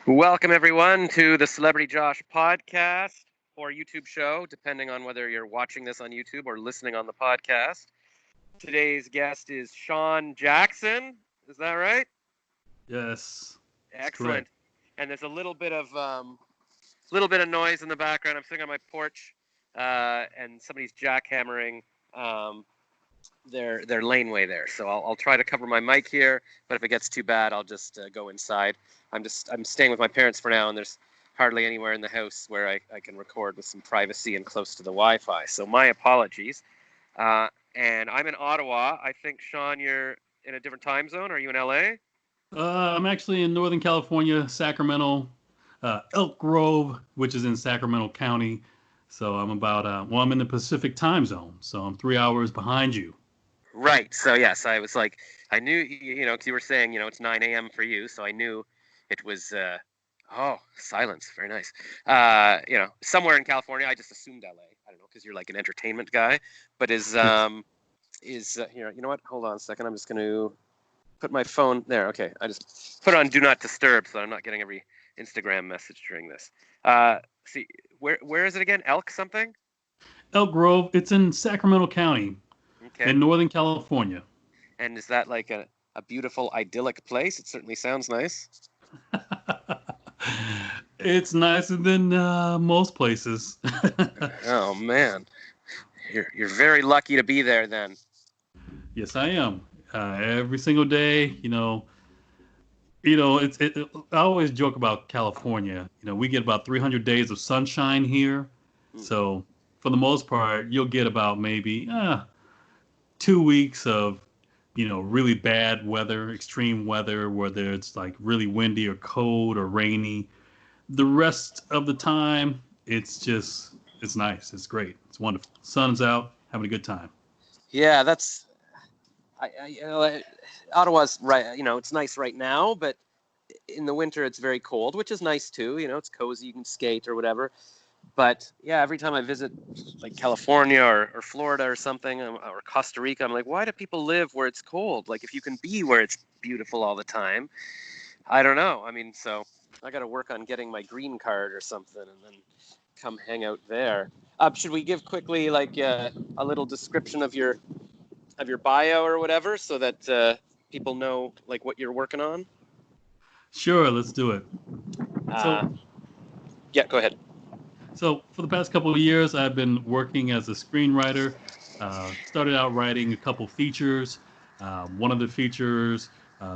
Welcome, everyone, to the Celebrity Josh podcast or YouTube show, depending on whether you're watching this on YouTube or listening on the podcast. Today's guest is Sean Jackson. Is that right? Yes, it's Excellent. correct. And there's a little bit of noise in the background. I'm sitting on my porch, and somebody's jackhammering um, their laneway there. So I'll try to cover my mic here, but if it gets too bad, I'll just go inside. I'm staying with my parents for now, and there's hardly anywhere in the house where I can record with some privacy and close to the Wi-Fi. So my apologies. And I'm in Ottawa. I think, Sean, you're in a different time zone. Are you in LA? I'm actually in Northern California, Sacramento, Elk Grove, which is in Sacramento County. So I'm in the Pacific time zone. So I'm 3 hours behind you. Right. So yes, I was like, I knew, because you were saying, it's 9 a.m. for you, so I knew it was. Oh, silence. Very nice. Somewhere in California. I just assumed LA. I don't know, because you're like an entertainment guy. But Yes. here? You know what? Hold on a second. I'm just going to put my phone there. Okay, I just put it on Do Not Disturb, so I'm not getting every Instagram message during this. See, where is it again? Elk something? Elk Grove, it's in Sacramento County Okay. in Northern California. And is that like a beautiful, idyllic place? It certainly sounds nice. It's nicer than most places. Oh man, you're very lucky to be there then. Yes, I am. Every single day, I always joke about California. We get about 300 days of sunshine here. Mm. So for the most part, you'll get about maybe 2 weeks of really bad weather, extreme weather, whether it's like really windy or cold or rainy. The rest of the time, it's nice. It's great. It's wonderful. Sun's out, having a good time. Yeah, that's Ottawa's right. It's nice right now, but in the winter it's very cold, which is nice too. It's cozy. You can skate or whatever. But yeah, every time I visit like California or Florida or something, or Costa Rica, I'm like, why do people live where it's cold? Like, if you can be where it's beautiful all the time, I don't know. I mean, so I got to work on getting my green card or something, and then come hang out there. Should we give quickly like a little description of your bio or whatever, so that people know like what you're working on? Sure, let's do it. Uh, So, yeah, go ahead. so for the past couple of years, I've been working as a screenwriter. Started out writing a couple features. One of the features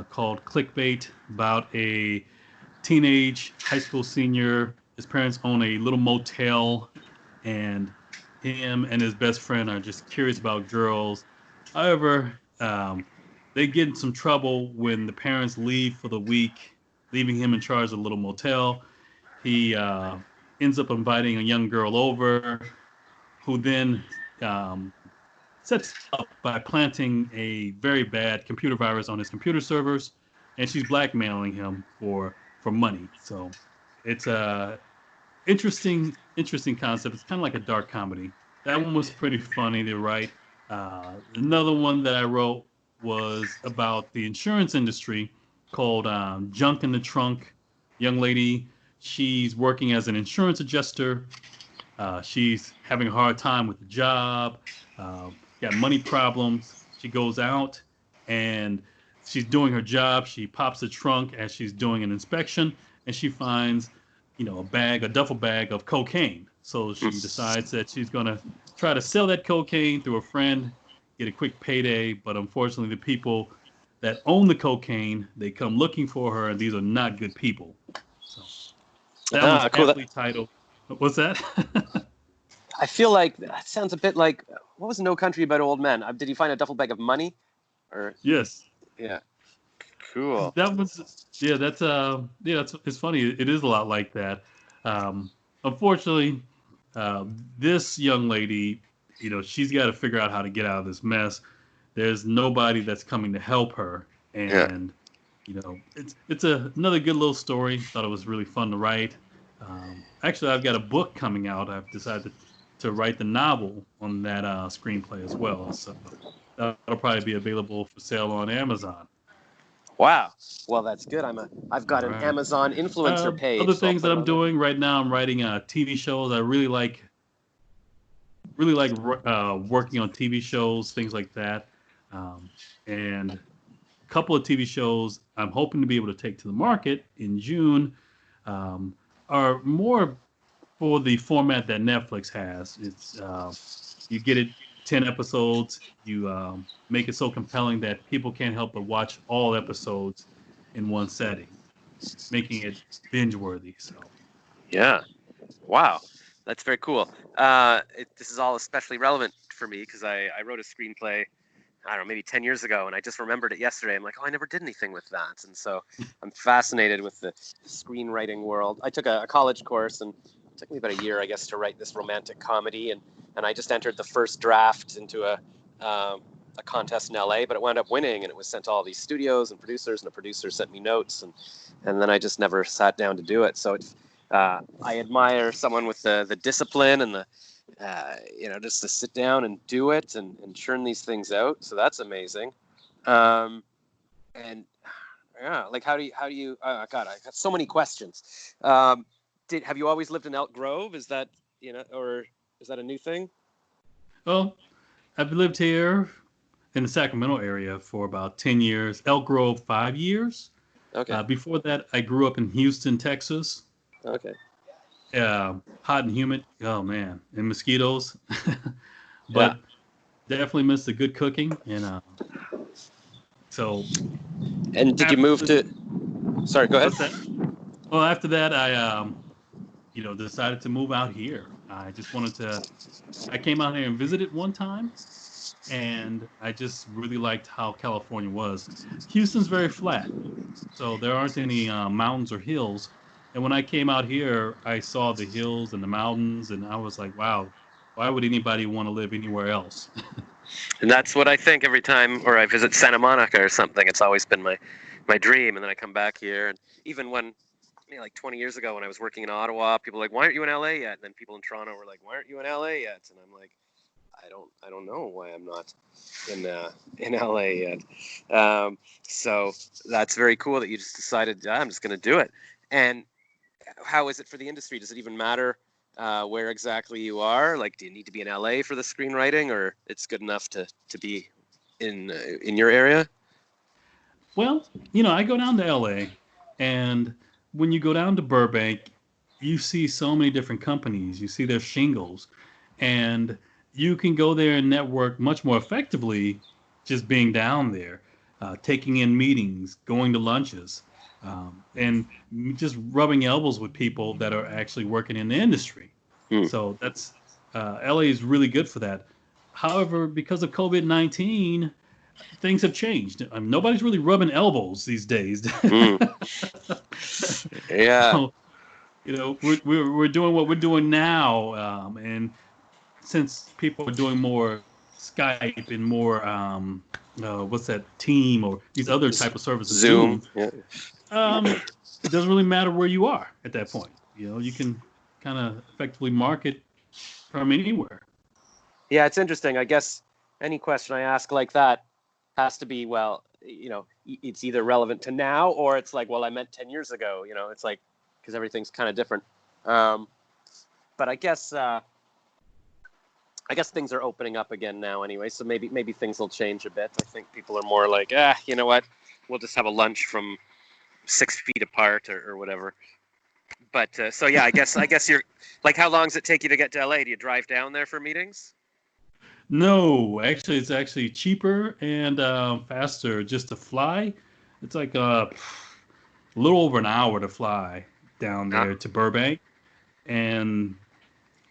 called Clickbait, about a teenage high school senior. His parents own a little motel, and him and his best friend are just curious about girls. However, they get in some trouble when the parents leave for the week, leaving him in charge of the little motel. He ends up inviting a young girl over, who then sets up by planting a very bad computer virus on his computer servers, and she's blackmailing him for money. So it's a interesting concept. It's kind of like a dark comedy. That one was pretty funny to write. Another one that I wrote was about the insurance industry, called Junk in the Trunk. Young lady, she's working as an insurance adjuster. She's having a hard time with the job, got money problems. She goes out and she's doing her job. She pops the trunk as she's doing an inspection, and she finds, a duffel bag of cocaine. So she decides that she's going to try to sell that cocaine through a friend, get a quick payday. But unfortunately, the people that own the cocaine, they come looking for her, and these are not good people. So that one's Cool. aptly titled. What's that? I feel like that sounds a bit like, what was No Country About Old Men? Did you find a duffel bag of money? Or Yes. yeah, cool. That was it's funny. It is a lot like that. Unfortunately, this young lady, she's got to figure out how to get out of this mess. There's nobody that's coming to help her, Yeah. and another good little story. Thought it was really fun to write. Actually, I've got a book coming out. I've decided to write the novel on that screenplay as well. So that'll probably be available for sale on Amazon. Wow. Well, that's good. I've All got an right. Amazon influencer Other page, so I'll things put that it I'm on there. doing right now, I'm writing TV shows. I really like working on TV shows, things like that, um, and a couple of TV shows I'm hoping to be able to take to the market in June um, are more for the format that Netflix has. It's you get it 10 episodes. You make it so compelling that people can't help but watch all episodes in one setting, making it binge worthy. So Yeah. Wow. That's very cool. This is all especially relevant for me because I wrote a screenplay, I don't know, maybe 10 years ago, and I just remembered it yesterday. I'm like, oh, I never did anything with that. And so I'm fascinated with the screenwriting world. I took a college course, and it took me about a year, I guess, to write this romantic comedy. And I just entered the first draft into a contest in LA, but it wound up winning, and it was sent to all these studios and producers, and the producer sent me notes, and then I just never sat down to do it. So I admire someone with the discipline and the just to sit down and do it and churn these things out. So that's amazing. Um, and yeah, like how do you? Oh God, I got so many questions. Have you always lived in Elk Grove? Is that or is that a new thing? well, I've lived here in the Sacramento area for about 10 years, Elk Grove 5 years. Okay, Before that, I grew up in Houston, Texas. okay, Hot and humid. Oh man, and mosquitoes. yeah. But definitely miss the good cooking. And so And did you after move to? Sorry, go ahead. what's that? Well, after that, I decided to move out here. I just wanted to. I came out here and visited one time, and I just really liked how California was. Houston's very flat, so there aren't any mountains or hills. And when I came out here, I saw the hills and the mountains, and I was like, wow, why would anybody want to live anywhere else? And that's what I think every time, or I visit Santa Monica or something. It's always been my dream. And then I come back here, and even when, like 20 years ago when I was working in Ottawa, people were like, "Why aren't you in LA yet?" And then people in Toronto were like, "Why aren't you in LA yet?" And I'm like, I don't know why I'm not in LA yet. So that's very cool that you just decided, I'm just going to do it. And how is it for the industry? Does it even matter where exactly you are? Like, do you need to be in LA for the screenwriting, or it's good enough to be in your area? Well, I go down to LA, and when you go down to Burbank, you see so many different companies. You see their shingles, and you can go there and network much more effectively just being down there, taking in meetings, going to lunches, and just rubbing elbows with people that are actually working in the industry. Hmm. So that's LA is really good for that. However, because of COVID-19, things have changed. Nobody's really rubbing elbows these days. Hmm. Yeah. So we're doing what we're doing now, and since people are doing more Skype and more what's that Team or these other type of services, Zoom. Zoom, Yeah. um, it doesn't really matter where you are at that point. You can kind of effectively market from anywhere. Yeah, it's interesting. I guess any question I ask like that has to be, well, it's either relevant to now or it's like, well, I meant 10 years ago. It's like, because everything's kind of different. Um, but I guess things are opening up again now anyway. So maybe things will change a bit. I think people are more like, you know what? We'll just have a lunch from 6 feet apart or whatever. But so yeah, I guess you're like, how long does it take you to get to LA? Do you drive down there for meetings? No, actually, it's actually cheaper and faster just to fly. It's like a little over an hour to fly down Huh? there to Burbank, and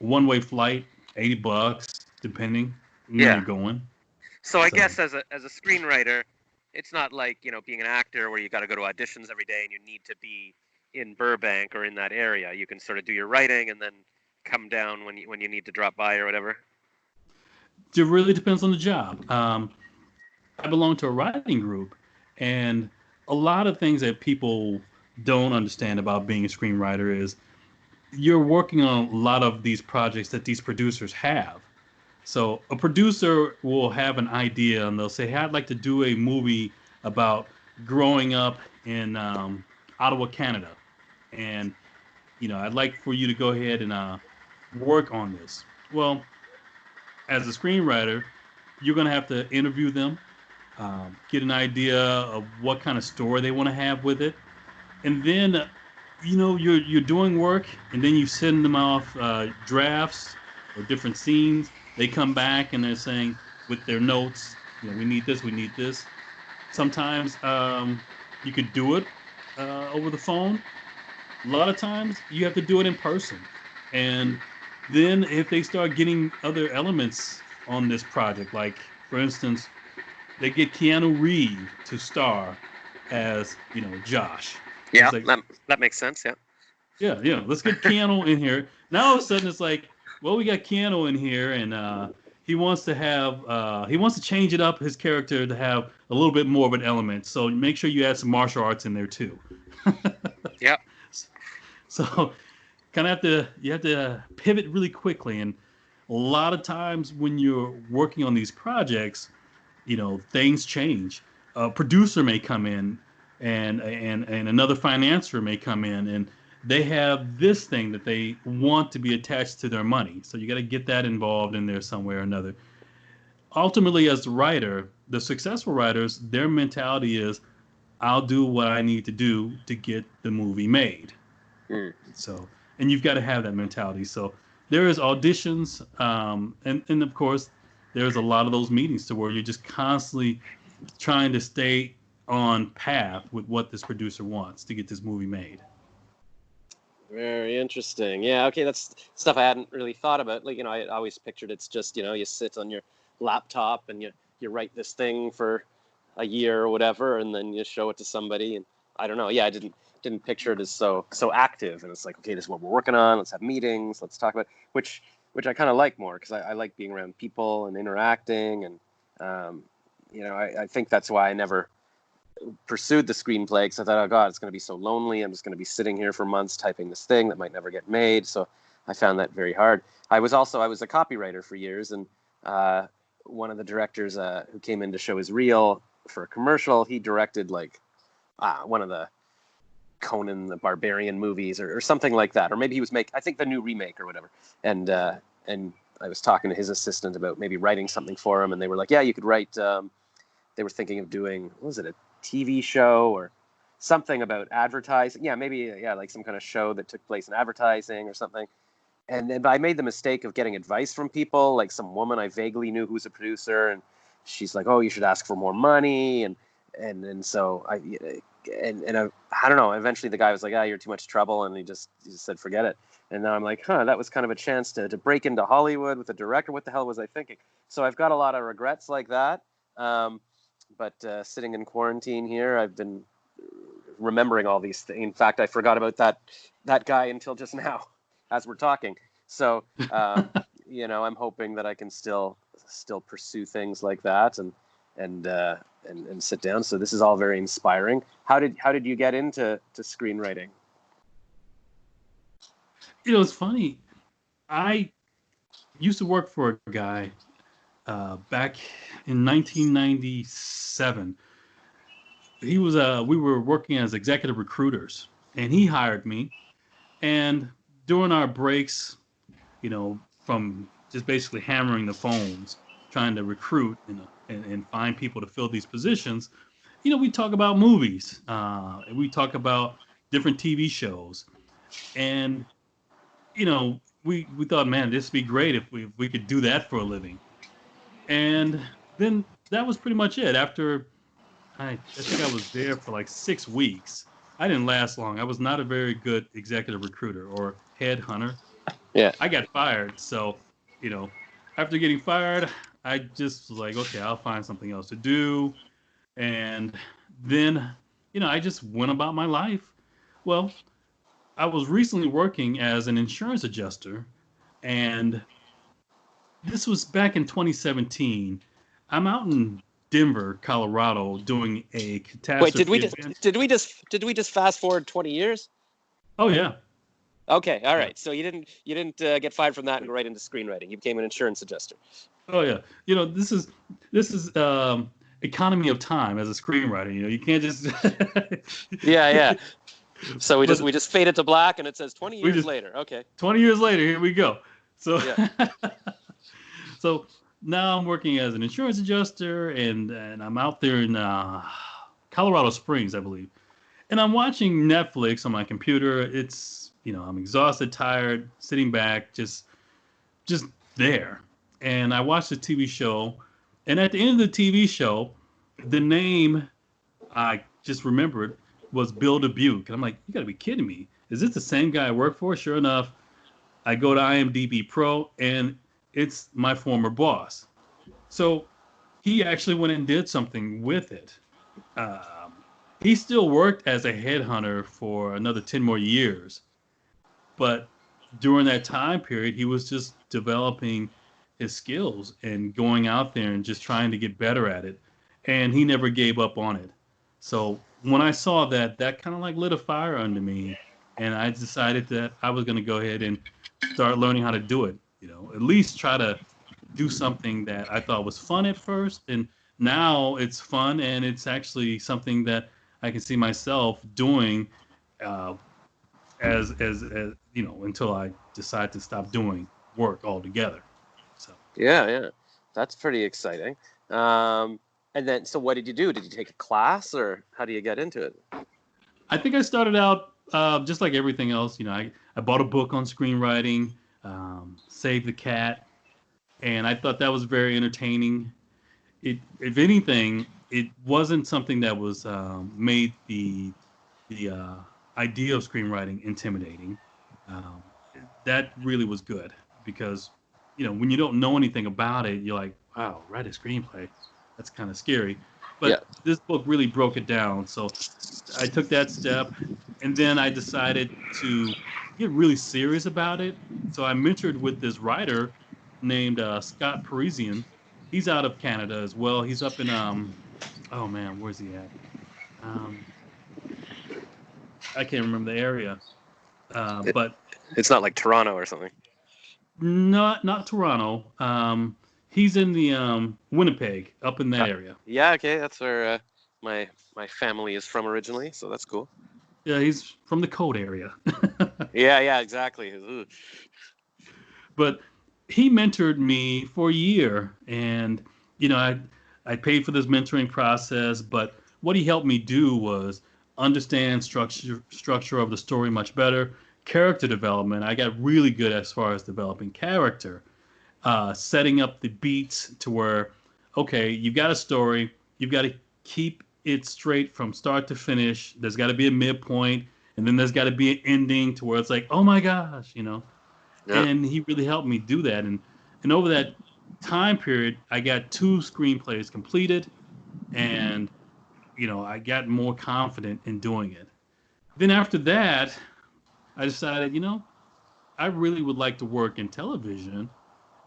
one-way flight, $80, depending on where Yeah. you're going. So I So guess as a screenwriter, it's not like, being an actor where you got to go to auditions every day and you need to be in Burbank or in that area. You can sort of do your writing and then come down when you need to drop by or whatever. it really depends on the job. I belong to a writing group, and a lot of things that people don't understand about being a screenwriter is you're working on a lot of these projects that these producers have. So a producer will have an idea and they'll say, "Hey, I'd like to do a movie about growing up in Ottawa, Canada, and I'd like for you to go ahead and work on this. Well, as a screenwriter, you're going to have to interview them, get an idea of what kind of story they want to have with it, and then you're doing work, and then you send them off drafts or different scenes. They come back and they're saying with their notes, we need this, we need this. Sometimes you could do it over the phone. A lot of times you have to do it in person. And then if they start getting other elements on this project, like for instance, they get Keanu Reeves to star as, Josh. Yeah, It's like, that makes sense. Yeah. yeah, let's get Keanu in here. Now all of a sudden it's like, well, we got Keanu in here, and he wants to change it up, his character, to have a little bit more of an element. So make sure you add some martial arts in there too. Yeah. So you have to pivot really quickly, and a lot of times when you're working on these projects, things change. A producer may come in, and another financier may come in, and they have this thing that they want to be attached to their money. So you got to get that involved in there somewhere or another. Ultimately, as the writer, the successful writers, their mentality is, I'll do what I need to do to get the movie made. So, and you've got to have that mentality. So there is auditions, and of course, there's a lot of those meetings to where you're just constantly trying to stay on path with what this producer wants to get this movie made. Very interesting. Yeah, okay, that's stuff I hadn't really thought about. Like, I always pictured it's just, you sit on your laptop and you write this thing for a year or whatever, and then you show it to somebody. And I don't know. Yeah, I didn't picture it as so active. And it's like, okay, this is what we're working on. Let's have meetings. Let's talk about which I kind of like more, because I like being around people and interacting. And I think that's why I never pursued the screenplay, because I thought, oh God, it's going to be so lonely. I'm just going to be sitting here for months typing this thing that might never get made. So I found that very hard. I was a copywriter for years, and one of the directors who came in to show his reel for a commercial, he directed like one of the Conan the Barbarian movies or something like that, or maybe he was I think the new remake or whatever. And I was talking to his assistant about maybe writing something for him, and they were like, yeah, you could write. They were thinking of doing, what was it, a TV show or something about advertising? Yeah, maybe like some kind of show that took place in advertising or something. And then I made the mistake of getting advice from people, like some woman I vaguely knew who was a producer, and she's like, "Oh, you should ask for more money," and so I don't know. Eventually, the guy was like, "Ah, you're too much trouble," and he just said, "Forget it." And now I'm like, that was kind of a chance to break into Hollywood with a director. What the hell was I thinking? So I've got a lot of regrets like that. But sitting in quarantine here, I've been remembering all these things. In fact, I forgot about that guy until just now, as we're talking. So, I'm hoping that I can still pursue things like that and sit down. So this is all very inspiring. How did you get into screenwriting? It's funny. I used to work for a guy back in 1997. We were working as executive recruiters, and he hired me. And during our breaks, from just basically hammering the phones, trying to recruit and find people to fill these positions, we talk about movies, we talk about different TV shows, and we thought, man, this would be great if we could do that for a living. And then that was pretty much it. After I think I was there for like 6 weeks. I didn't last long. I was not a very good executive recruiter or headhunter. Yeah. I got fired. So, after getting fired, I just was like, okay, I'll find something else to do. And then, I just went about my life. Well, I was recently working as an insurance adjuster, and this was back in 2017. I'm out in Denver, Colorado, doing a catastrophe. Wait, did we just fast forward 20 years? Oh yeah. Okay, all right. So you didn't get fired from that and go right into screenwriting. You became an insurance adjuster. Oh yeah. This is economy of time as a screenwriter. You can't just. Yeah, yeah. So we just But we just fade it to black, and it says 20 we years just later. Okay. 20 years later, here we go. So, Yeah. so now I'm working as an insurance adjuster, and I'm out there in Colorado Springs, I believe. And I'm watching Netflix on my computer. It's I'm exhausted, tired, sitting back, just there. And I watched the TV show, and at the end of the TV show, the name I just remembered was Bill Dubuque. And I'm like, you got to be kidding me. Is this the same guy I work for? Sure enough, I go to IMDb Pro, and it's my former boss. So he actually went and did something with it. Um, he still worked as a headhunter for another 10 more years. But during that time period, he was just developing his skills and going out there and just trying to get better at it. And he never gave up on it. So when I saw that, that kind of like lit a fire under me. And I decided that I was going to go ahead and start learning how to do it. At least try to do something that I thought was fun at first. And now it's fun, and it's actually something that I can see myself doing uh, as until I decide to stop doing work altogether. So Yeah, yeah. That's pretty exciting. And then, so what did you do? Did you take a class, or how do you get into it? I think I started out just like everything else. I bought a book on screenwriting, Save the Cat, and I thought that was very entertaining. If anything, it wasn't something that was made the idea of screenwriting intimidating. Um, that really was good because when you don't know anything about it, you're like, wow, write a screenplay. That's kind of scary. Yeah. But this book really broke it down. So I took that step, and then I decided to get really serious about it. So I mentored with this writer named Scott Parisian. He's out of Canada as well. He's up in oh man, where's he at? Um, I can't remember the area, It, but it's not like Toronto or something. not Toronto. He's in the Winnipeg, up in that area. Yeah, okay. That's where my family is from originally, so that's cool. Yeah, he's from the Code area. Yeah, yeah, exactly. Ugh. But he mentored me for a year, and I paid for this mentoring process. But what he helped me do was understand structure of the story much better. Character development, I got really good as far as developing character, setting up the beats to where, okay, you've got a story, you've got to keep it straight from start to finish. There's got to be a midpoint, and then there's got to be an ending to where it's like, oh my gosh. Yeah. And he really helped me do that. And over that time period, I got 2 screenplays completed, and I got more confident in doing it. Then after that, I decided, I really would like to work in television,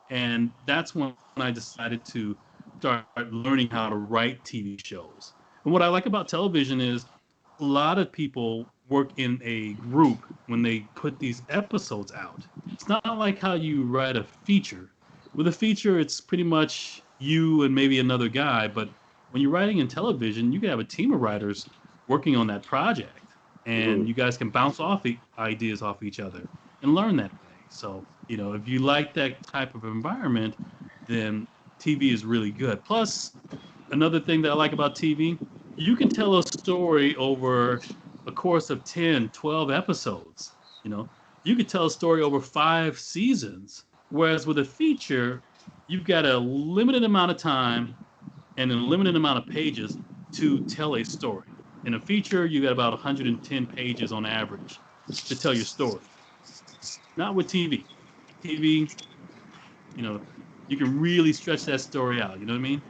and that's when I decided to start learning how to write TV shows. And what I like about television is a lot of people work in a group when they put these episodes out. It's not like how you write a feature. With a feature, it's pretty much you and maybe another guy, but when you're writing in television, you can have a team of writers working on that project, and you guys can bounce off ideas off each other and learn that way. So, if you like that type of environment, then TV is really good. Plus, another thing that I like about TV, you can tell a story over a course of 10, 12 episodes. You could tell a story over 5 seasons. Whereas with a feature, you've got a limited amount of time and a limited amount of pages to tell a story. In a feature, you got about 110 pages on average to tell your story. Not with TV. TV, you can really stretch that story out. You know what I mean?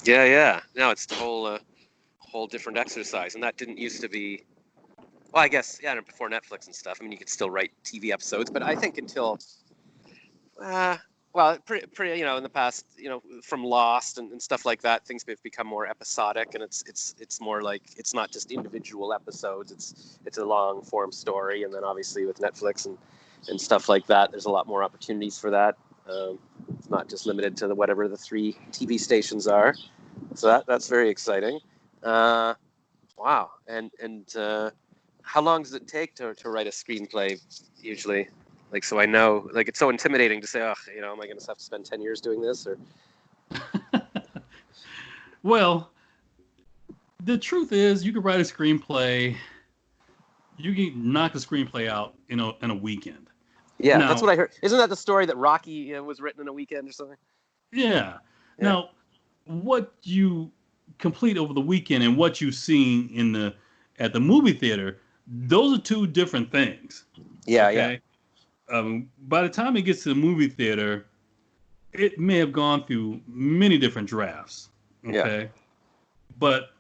Yeah, yeah. No, it's the whole different exercise, and that didn't used to be. Well, I guess before Netflix and stuff. I mean, you could still write TV episodes, but I think until well, pretty, in the past, from Lost and stuff like that, things have become more episodic, and it's more like it's not just individual episodes. It's a long form story, and then obviously with Netflix and stuff like that, there's a lot more opportunities for that. It's not just limited to whatever the 3 TV stations are. So that's very exciting. Wow. And how long does it take to write a screenplay usually? Like, so I know, like, it's so intimidating to say, oh, am I going to have to spend 10 years doing this? Or Well, the truth is, you can write a screenplay. You can knock a screenplay out in a weekend. yeah, that's Now, what I heard. Isn't that the story that Rocky was written in a weekend or something? yeah. Yeah. Now, what you complete over the weekend and what you've seen at the movie theater, those are two different things. Yeah, yeah, Okay. By the time it gets to the movie theater, it may have gone through many different drafts. yeah. Okay. But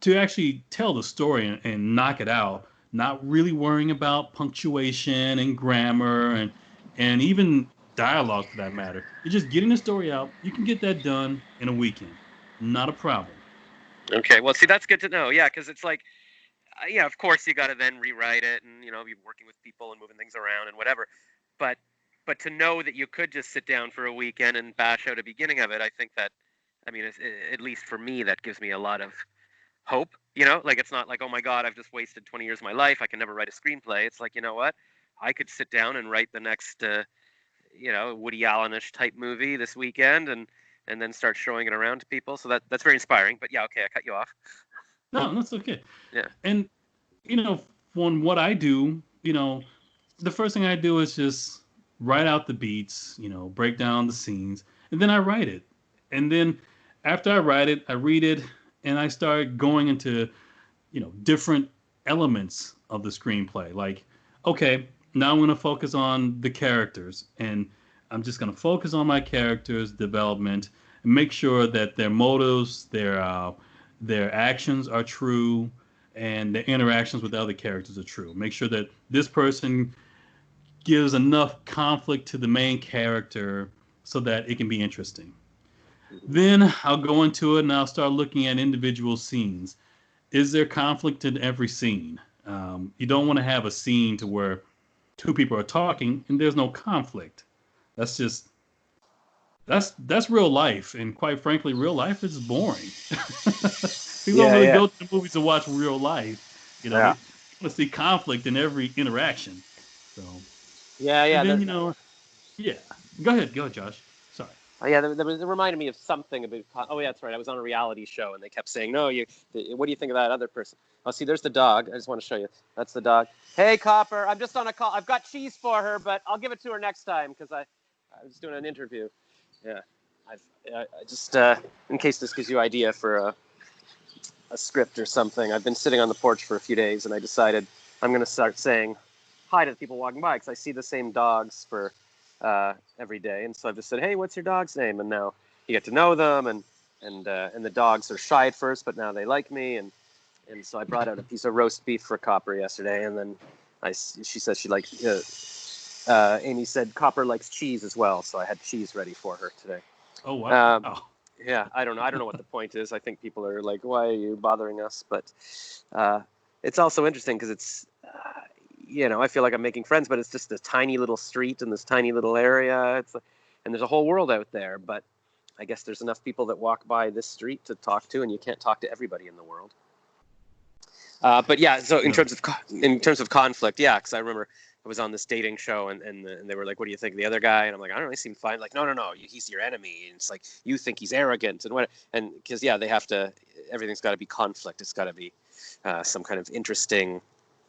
to actually tell the story and knock it out, not really worrying about punctuation and grammar and even dialogue for that matter. You're just getting the story out. You can get that done in a weekend. Not a problem. Okay, well, see, that's good to know. Yeah, because it's like, yeah, of course you got to then rewrite it, and be working with people and moving things around and whatever. But to know that you could just sit down for a weekend and bash out a beginning of it, I think that, I mean, at least for me, that gives me a lot of hope. Like, it's not like, oh my God, I've just wasted 20 years of my life. I can never write a screenplay. It's like, you know what? I could sit down and write the next, Woody Allenish type movie this weekend, and then start showing it around to people. So that's very inspiring. But yeah, okay, I cut you off. No, that's okay. Yeah. And from what I do, the first thing I do is just write out the beats, break down the scenes, and then I write it. And then after I write it, I read it, and I start going into, different elements of the screenplay. Like, okay, now I'm going to focus on the characters, and I'm just going to focus on my characters' development and make sure that their motives, their actions are true, and the interactions with other characters are true. Make sure that this person gives enough conflict to the main character so that it can be interesting. Then I'll go into it and I'll start looking at individual scenes. Is there conflict in every scene? You don't want to have a scene to where two people are talking and there's no conflict. That's just that's real life, and quite frankly, real life is boring. People don't Yeah, really yeah, go to the movies to watch real life. They yeah, want to see conflict in every interaction. So, yeah, and yeah. then yeah. Go ahead, Josh. Sorry. Oh, yeah, that reminded me of something about. Oh, yeah, that's right. I was on a reality show, and they kept saying, "No, what do you think of that other person?" Oh, see, there's the dog. I just want to show you. That's the dog. Hey, Copper, I'm just on a call. I've got cheese for her, but I'll give it to her next time because I was doing an interview. Yeah, I just in case this gives you idea for a script or something. I've been sitting on the porch for a few days, and I decided I'm going to start saying hi to the people walking by because I see the same dogs for every day, and so I've just said, "Hey, what's your dog's name?" And now you get to know them, and the dogs are shy at first, but now they like me, and so I brought out a piece of roast beef for Copper yesterday, and then she says she likes. Amy said Copper likes cheese as well, so I had cheese ready for her today. Oh Um, wow. yeah, I don't know. I don't know what the point is. I think people are like, "Why are you bothering us?" But uh, it's also interesting because it's, I feel like I'm making friends, but it's just a tiny little street in this tiny little area. And there's a whole world out there. But I guess there's enough people that walk by this street to talk to, and you can't talk to everybody in the world. But yeah, so No. in terms of conflict, yeah, because I remember I was on this dating show, and they were like, "What do you think of the other guy?" And I'm like, "I don't know, he seemed fine." Like, no, he's your enemy. And it's like you think he's arrogant, and because yeah, they have to. Everything's got to be conflict. It's got to be some kind of interesting.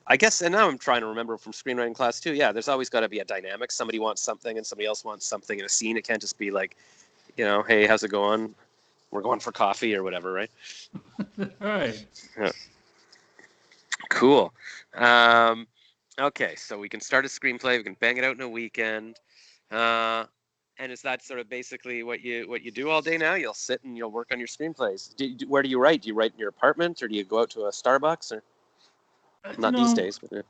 I guess, and now I'm trying to remember from screenwriting class too. Yeah, there's always got to be a dynamic. Somebody wants something, and somebody else wants something in a scene. It can't just be like, "Hey, how's it going? We're going for coffee or whatever," right? All right. Yeah. Cool. Um, okay, so we can start a screenplay. We can bang it out in a weekend. Uh, and is that sort of basically what you do all day now? You'll sit and you'll work on your screenplays. Where do you write? Do you write in your apartment, or do you go out to a Starbucks? Or You not these know, days, but yeah.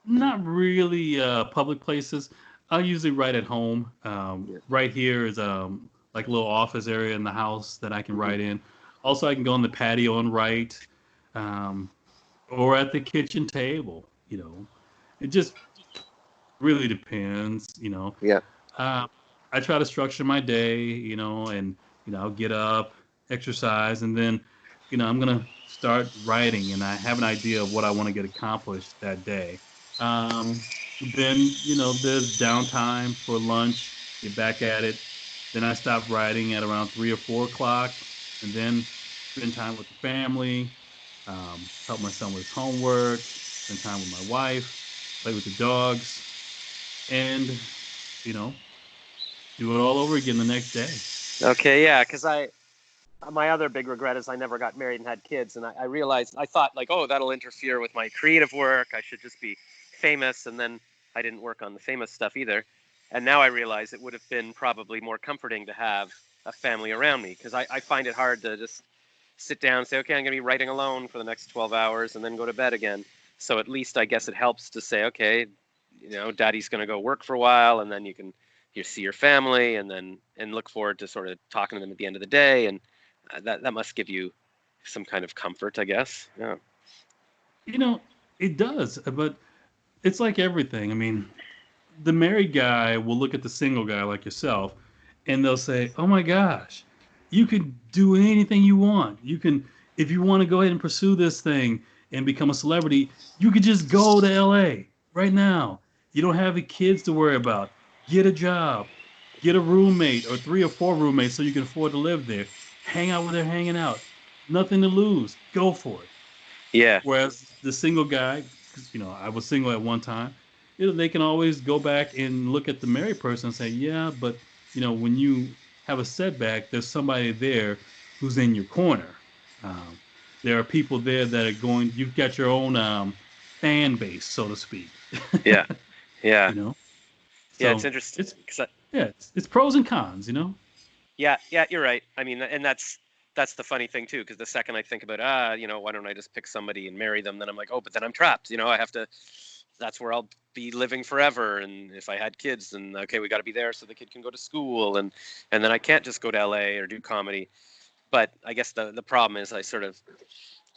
not really public places. I usually write at home. Yeah. Right here is like a little office area in the house that I can Mm-hmm. write in. Also, I can go on the patio and write, um, or at the kitchen table. It just really depends. Yeah. Uh, I try to structure my day. And I'll get up. exercise, and then, I'm gonna start writing, and I have an idea of what I want to get accomplished that day. Um, then, there's downtime for lunch. Get back at it. Then I stop writing at around 3 or 4 o'clock, and then spend time with the family, help my son with his homework, spend time with my wife, play with the dogs, and you know, do it all over again the next day. Okay, yeah, because my other big regret is I never got married and had kids, and I realized I thought like, oh, that'll interfere with my creative work. I should just be famous, and then I didn't work on the famous stuff either. And now I realize it would have been probably more comforting to have a family around me because I find it hard to just sit down and say, okay, I'm going to be writing alone for the next 12 hours and then go to bed again. So at least I guess it helps to say, okay, daddy's going to go work for a while, and then you see your family, and look forward to sort of talking to them at the end of the day, and that must give you some kind of comfort, I guess. Yeah. You know, it does, but it's like everything. I mean, the married guy will look at the single guy like yourself, and they'll say, "Oh my gosh, you can do anything you want. You can, if you want to go ahead and pursue this thing and become a celebrity, you could just go to LA right now. You don't have the kids to worry about. Get a job, get a roommate or 3 or 4 roommates so you can afford to live there. Hang out where they're hanging out. Nothing to lose. Go for it." Yeah. Whereas the single guy, because I was single at one time, they can always go back and look at the married person and say, yeah, but when you have a setback, there's somebody there who's in your corner. Um, there are people there that are going. You've got your own fan base, so to speak. Yeah. Yeah. you know, Yeah. It's so interesting it's because yeah, it's pros and cons. yeah, yeah, you're right. I mean, and that's the funny thing too, because the second I think about why don't I just pick somebody and marry them, then I'm like, oh, but then I'm trapped. I have to. That's where I'll be living forever. And if I had kids, then okay, we got to be there so the kid can go to school, and then I can't just go to LA or do comedy. But I guess the problem is I sort of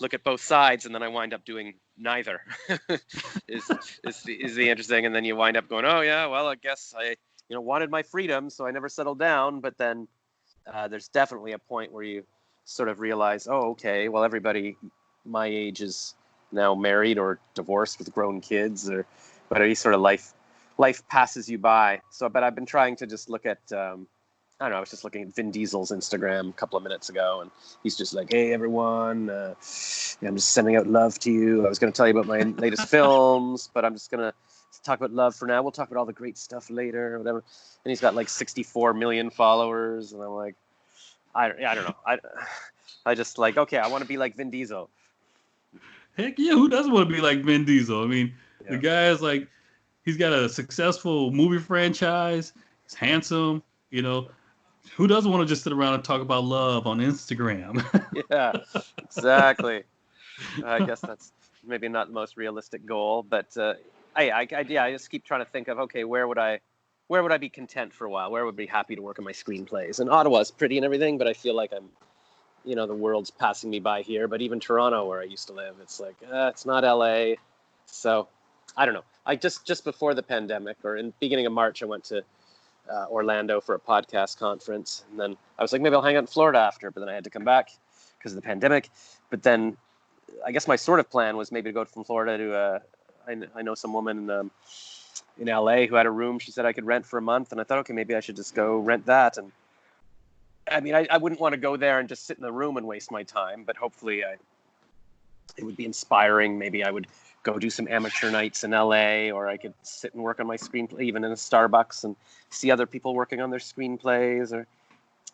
look at both sides, and then I wind up doing neither. is the interesting, and then you wind up going, oh yeah, well I guess I wanted my freedom, so I never settled down. But then there's definitely a point where you sort of realize, oh, okay, well, everybody my age is now married or divorced with grown kids, or whatever. Sort of life passes you by. So, but I've been trying to just look at, I don't know, I was just looking at Vin Diesel's Instagram a couple of minutes ago, and he's just like, hey, everyone, I'm just sending out love to you. I was going to tell you about my latest films, but I'm just going to talk about love for now. We'll talk about all the great stuff later, or whatever. And he's got like 64 million followers, and I'm like, I don't know. I just like, okay, I want to be like Vin Diesel. Heck yeah, who doesn't want to be like Vin Diesel? I mean, the Yeah. guy is like, he's got a successful movie franchise. He's handsome. Who doesn't want to just sit around and talk about love on Instagram? Yeah, exactly. I guess that's maybe not the most realistic goal, but I just keep trying to think of, okay, where would I be content for a while? Where would I be happy to work on my screenplays? And Ottawa's pretty and everything, but I feel like I'm, the world's passing me by here. But even Toronto, where I used to live, it's like, it's not LA. So I don't know. I just before the pandemic, or in the beginning of March, I went to Orlando for a podcast conference, and then I was like, maybe I'll hang out in Florida after, but then I had to come back because of the pandemic. But then I guess my sort of plan was maybe to go from Florida to I know some woman in LA who had a room she said I could rent for a month, and I thought, okay, maybe I should just go rent that. And I mean, I wouldn't want to go there and just sit in the room and waste my time, but hopefully it would be inspiring. Maybe I would go do some amateur nights in LA, or I could sit and work on my screenplay even in a Starbucks and see other people working on their screenplays, or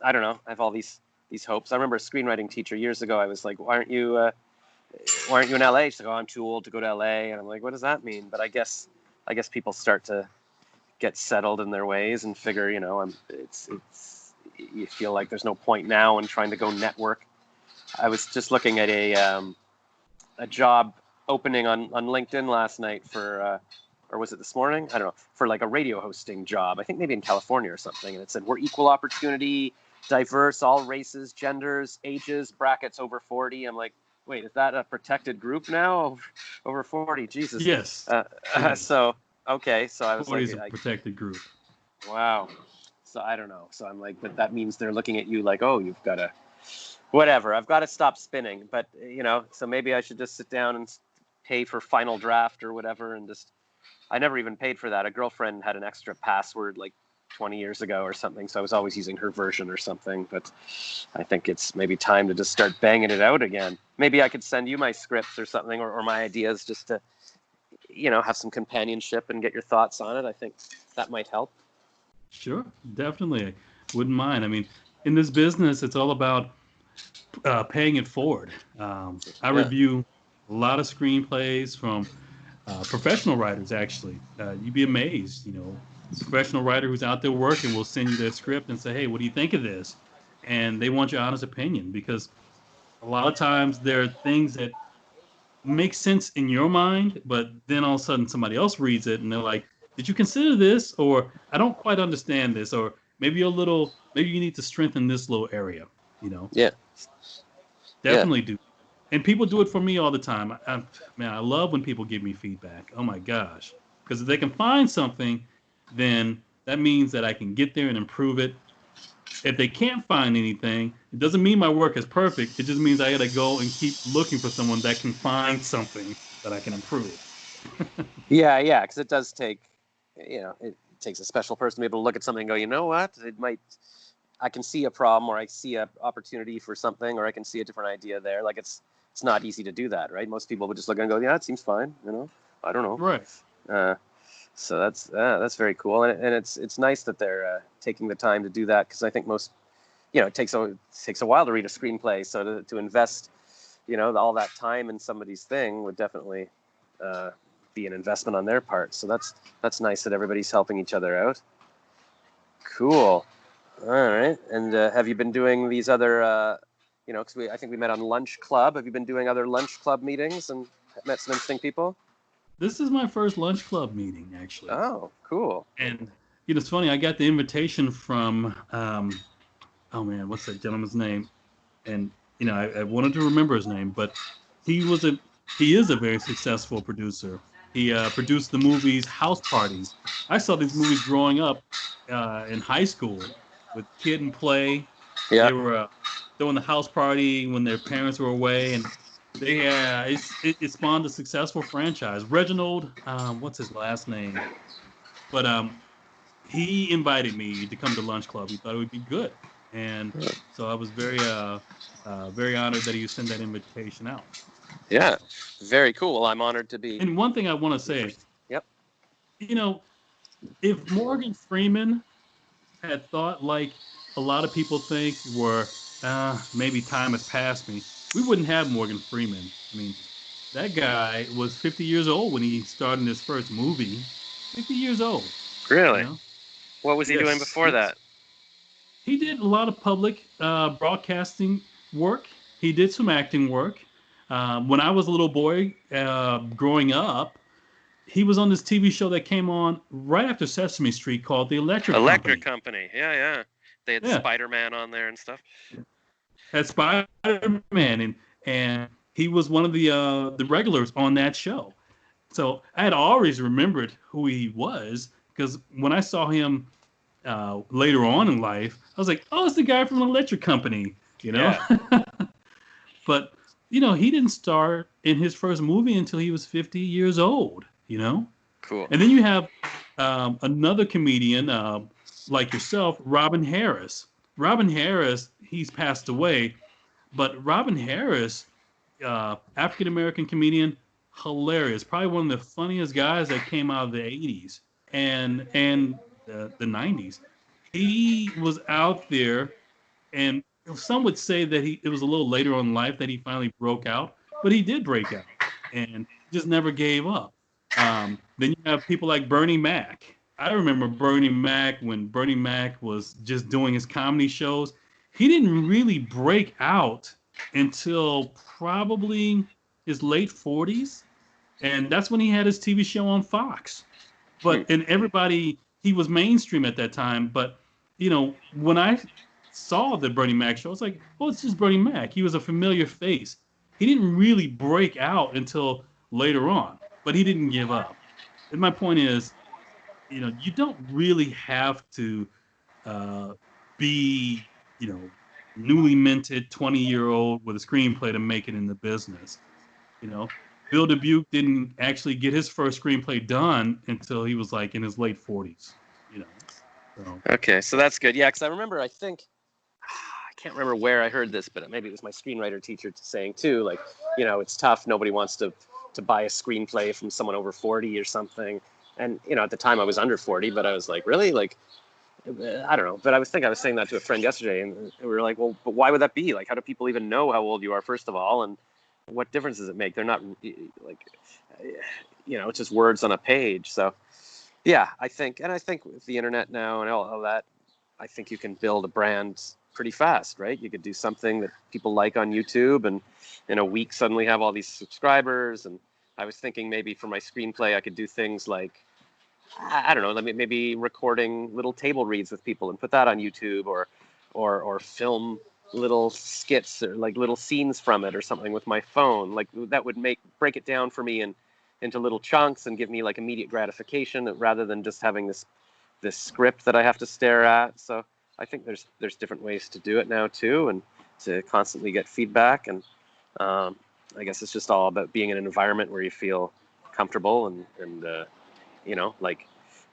I don't know. I have all these hopes. I remember a screenwriting teacher years ago. I was like, why aren't you in LA? She's like, oh, I'm too old to go to LA. And I'm like, what does that mean? But I guess people start to get settled in their ways and figure, it's you feel like there's no point now in trying to go network. I was just looking at a job opening on LinkedIn last night for, or was it this morning? I don't know, for like a radio hosting job. I think maybe in California or something. And it said, we're equal opportunity, diverse, all races, genders, ages, brackets over 40. I'm like, wait, is that a protected group now? Over 40, Jesus. Yes. It is. So, okay. So I was 40 like, is a protected group. wow. So I don't know. So I'm like, but that means they're looking at you like, oh, you've got whatever. I've got to stop spinning. But so maybe I should just sit down and pay for Final Draft or whatever, and just. I never even paid for that. A girlfriend had an extra password like 20 years ago or something, so I was always using her version or something. But I think it's maybe time to just start banging it out again. Maybe I could send you my scripts or something, or my ideas, just to have some companionship and get your thoughts on it. I think that might help. Sure, definitely. I wouldn't mind. I mean, in this business, it's all about paying it forward. I Yeah. review a lot of screenplays from professional writers, actually. You'd be amazed. A professional writer who's out there working will send you their script and say, hey, what do you think of this? And they want your honest opinion, because a lot of times there are things that make sense in your mind, but then all of a sudden somebody else reads it and they're like, did you consider this? Or I don't quite understand this. Or maybe maybe you need to strengthen this little area, you know? Yeah. Yeah. Definitely do. And people do it for me all the time. Man, I love when people give me feedback. Oh my gosh. Because if they can find something, then that means that I can get there and improve it. If they can't find anything, it doesn't mean my work is perfect. It just means I got to go and keep looking for someone that can find something that I can improve. Yeah. Because it does take, it takes a special person to be able to look at something and go, you know what? I can see a problem, or I see an opportunity for something, or I can see a different idea there. Like it's not easy to do that, right? Most people would just look and go, yeah, it seems fine. I don't know. Right. So that's very cool, and it's nice that they're taking the time to do that, because I think most, it takes a while to read a screenplay, so to invest, all that time in somebody's thing would definitely be an investment on their part. So that's nice that everybody's helping each other out. Cool. All right. And have you been doing these other, because I think we met on Lunch Club. Have you been doing other Lunch Club meetings and met some interesting people? This is my first lunch club meeting, actually. Oh, cool. And it's funny. I got the invitation from, oh man, what's that gentleman's name? And I wanted to remember his name, but he is a very successful producer. He produced the movies House Parties. I saw these movies growing up in high school with Kid and Play. Yeah. They were throwing the house party when their parents were away, and it spawned a successful franchise. Reginald, what's his last name? But he invited me to come to Lunch Club. He thought it would be good, and so I was very honored that he sent that invitation out. Yeah, very cool. Well, I'm honored to be. And one thing I want to say, Yep. If Morgan Freeman had thought like a lot of people think, where maybe time has passed me, we wouldn't have Morgan Freeman. I mean, that guy was 50 years old when he started his first movie. 50 years old. Really? What was he doing before that? He did a lot of public broadcasting work. He did some acting work. When I was a little boy growing up, he was on this TV show that came on right after Sesame Street called The Electric Company. Yeah. They had Spider-Man on there and stuff. Had Spider-Man, and he was one of the regulars on that show. So I had always remembered who he was, because when I saw him later on in life, I was like, oh, it's the guy from the Electric Company, Yeah. But, he didn't start in his first movie until he was 50 years old, Cool. And then you have another comedian like yourself, Robin Harris. Robin Harris, he's passed away, but Robin Harris, African-American comedian, hilarious. Probably one of the funniest guys that came out of the 80s and the 90s. He was out there, and some would say that it was a little later on in life that he finally broke out, but he did break out and just never gave up. Then you have people like Bernie Mac. I remember Bernie Mac when Bernie Mac was just doing his comedy shows. He didn't really break out until probably his late 40s. And that's when he had his TV show on Fox. And he was mainstream at that time. But, when I saw the Bernie Mac show, I was like, oh, it's just Bernie Mac. He was a familiar face. He didn't really break out until later on, but he didn't give up. And my point is, you don't really have to be, newly minted 20-year-old with a screenplay to make it in the business. You know, Bill Dubuque didn't actually get his first screenplay done until he was like in his late 40s. You know, so Okay, so that's good. Yeah, because I remember, I think, I can't remember where I heard this, but maybe it was my screenwriter teacher saying too, like, it's tough. Nobody wants to buy a screenplay from someone over 40 or something. And, at the time I was under 40, but I was like, really? Like, I don't know. But I was saying that to a friend yesterday, and we were like, well, but why would that be? Like, how do people even know how old you are, first of all? And what difference does it make? They're not like, it's just words on a page. So, yeah, I think with the internet now and all that, I think you can build a brand pretty fast, right? You could do something that people like on YouTube, and in a week suddenly have all these subscribers. And I was thinking maybe for my screenplay, I could do things like, I don't know, maybe recording little table reads with people and put that on YouTube, or film little skits or like little scenes from it or something with my phone. Like that would break it down for me into little chunks and give me like immediate gratification rather than just having this script that I have to stare at. So I think there's different ways to do it now too, and to constantly get feedback. And I guess it's just all about being in an environment where you feel comfortable and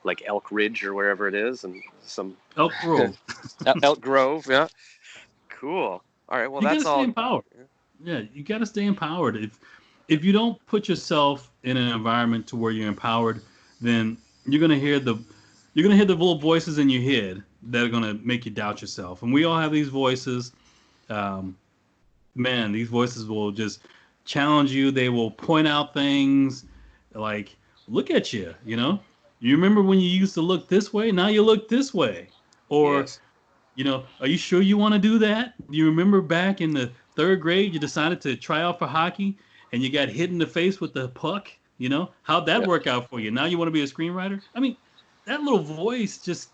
like Elk Ridge or wherever it is, and some Elk Grove. Elk Grove. Yeah, cool. All right, well You got to that's stay all. empowered. Yeah, you got to stay empowered. If you don't put yourself in an environment to where you're empowered, then you're gonna hear the little voices in your head that are gonna make you doubt yourself. And we all have these voices. Um, Man, these voices will just challenge you. They will point out things like, look at you, You remember when you used to look this way? Now you look this way. Or, Yes. are you sure you want to do that? Do you remember back in the third grade, you decided to try out for hockey and you got hit in the face with the puck? How'd that Yeah. work out for you? Now you want to be a screenwriter? I mean, that little voice just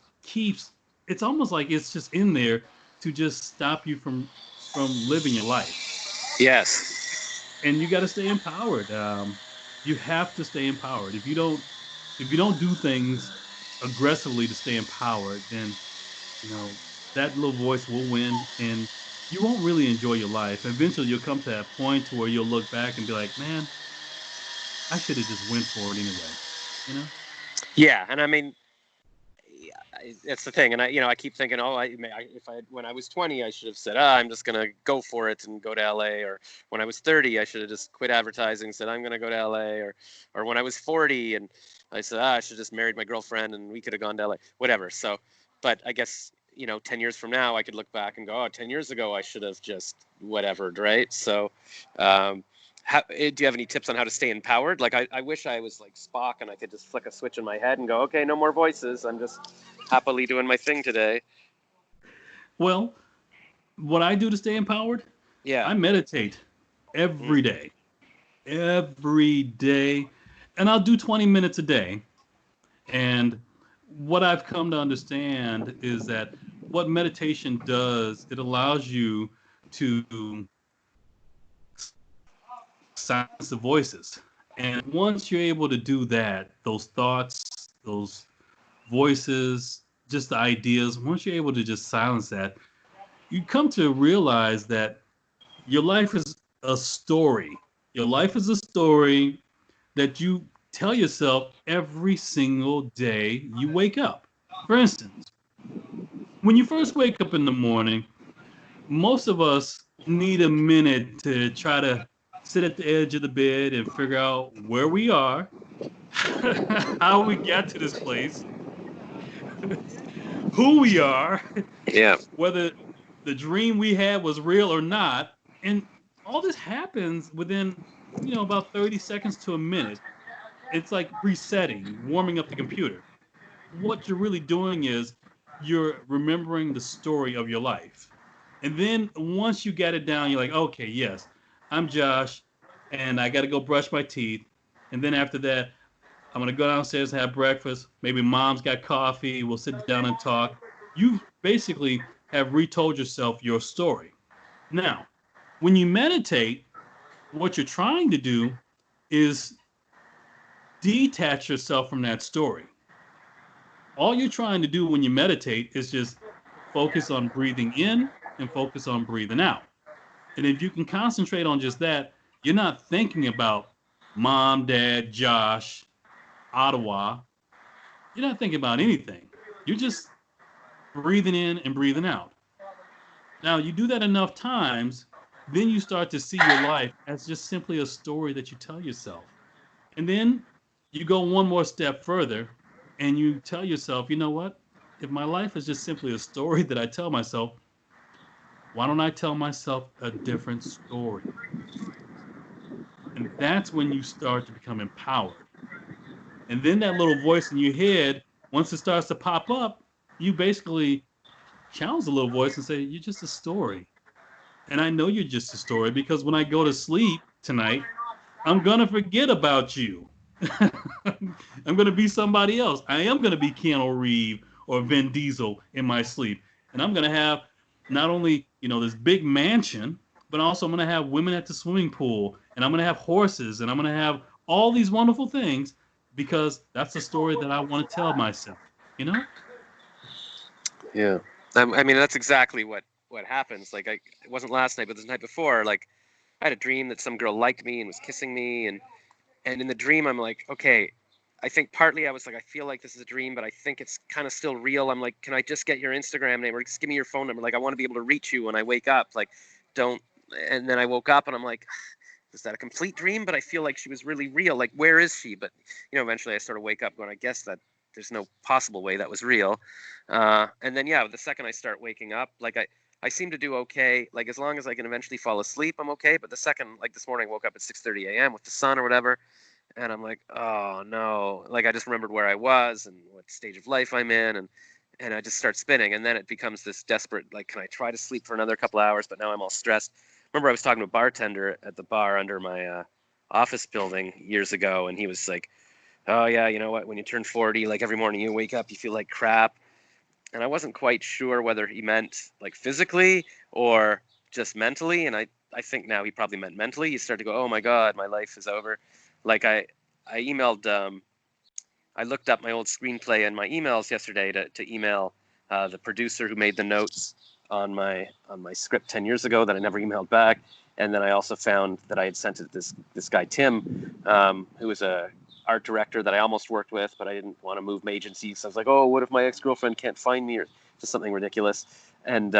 it's almost like it's just in there to just stop you from living your life. Yes. And you got to stay empowered. You have to stay empowered. If you don't do things aggressively to stay empowered, then you know that little voice will win, and you won't really enjoy your life. Eventually, you'll come to that point to where you'll look back and be like, "Man, I should have just went for it anyway." You know? Yeah, and I mean, that's the thing. And I keep thinking, oh, if when I was 20, I should have said, I'm just gonna go for it and go to LA. Or when I was 30, I should have just quit advertising, and said I'm gonna go to LA. Or when I was 40, and I said, I should have just married my girlfriend, and we could have gone to LA. Whatever. So, but I guess 10 years from now, I could look back and go, 10 years ago, I should have just whatever, right? So, do you have any tips on how to stay empowered? Like, I wish I was like Spock and I could just flick a switch in my head and go, okay, no more voices. I'm just happily doing my thing today. Well, what I do to stay empowered, Yeah. I meditate Mm. every day, and I'll do 20 minutes a day. And what I've come to understand is that what meditation does, it allows you to silence the voices. And once you're able to do that, those thoughts, those voices, just the ideas, once you're able to just silence that, you come to realize that your life is a story. Your life is a story that you tell yourself every single day you wake up. For instance, when you first wake up in the morning, most of us need a minute to try to sit at the edge of the bed and figure out where we are, how we got to this place, who we are, Yeah. whether the dream we had was real or not. And all this happens within, about 30 seconds to a minute. It's like resetting, warming up the computer. What you're really doing is you're remembering the story of your life. And then once you get it down, you're like, okay, yes, I'm Josh, and I got to go brush my teeth. And then after that, I'm going to go downstairs and have breakfast. Maybe mom's got coffee. We'll sit down and talk. You basically have retold yourself your story. Now, when you meditate, what you're trying to do is detach yourself from that story. All you're trying to do when you meditate is just focus on breathing in and focus on breathing out. And if you can concentrate on just that, you're not thinking about mom, dad, Josh, Ottawa. You're not thinking about anything. You're just breathing in and breathing out. Now, you do that enough times, then you start to see your life as just simply a story that you tell yourself. And then you go one more step further and you tell yourself, you know what? If my life is just simply a story that I tell myself, why don't I tell myself a different story? And that's when you start to become empowered. And then that little voice in your head, once it starts to pop up, you basically challenge the little voice and say, you're just a story. And I know you're just a story because when I go to sleep tonight, I'm going to forget about you. I'm going to be somebody else. I am going to be Keanu Reeves or Vin Diesel in my sleep. And I'm going to have not only, this big mansion, but also I'm going to have women at the swimming pool, and I'm going to have horses, and I'm going to have all these wonderful things because that's the story that I want to tell myself, you know? Yeah. I mean, that's exactly what happens. Like, it wasn't last night, but the night before, like, I had a dream that some girl liked me and was kissing me, and in the dream, I'm like, okay, I think partly I was like, I feel like this is a dream, but I think it's kind of still real. I'm like, can I just get your Instagram name or just give me your phone number? Like, I want to be able to reach you when I wake up. Like, don't. And then I woke up and I'm like, is that a complete dream? But I feel like she was really real. Like, where is she? But, eventually I sort of wake up going, I guess that there's no possible way that was real. And then, yeah, the second I start waking up, like, I seem to do okay. Like, as long as I can eventually fall asleep, I'm okay. But the second, like this morning, I woke up at 6:30 a.m. with the sun or whatever. And I'm like, oh no. Like, I just remembered where I was and what stage of life I'm in. And I just start spinning. And then it becomes this desperate, like, can I try to sleep for another couple hours? But now I'm all stressed. Remember, I was talking to a bartender at the bar under my office building years ago. And he was like, oh yeah, you know what? When you turn 40, like every morning you wake up, you feel like crap. And I wasn't quite sure whether he meant like physically or just mentally. And I think now he probably meant mentally. You start to go, oh my God, my life is over. Like I emailed, I looked up my old screenplay in my emails yesterday to email the producer who made the notes on my script 10 years ago that I never emailed back. And then I also found that I had sent it to this guy, Tim, who was a art director that I almost worked with, but I didn't want to move agencies. So I was like, oh, what if my ex-girlfriend can't find me or just something ridiculous? And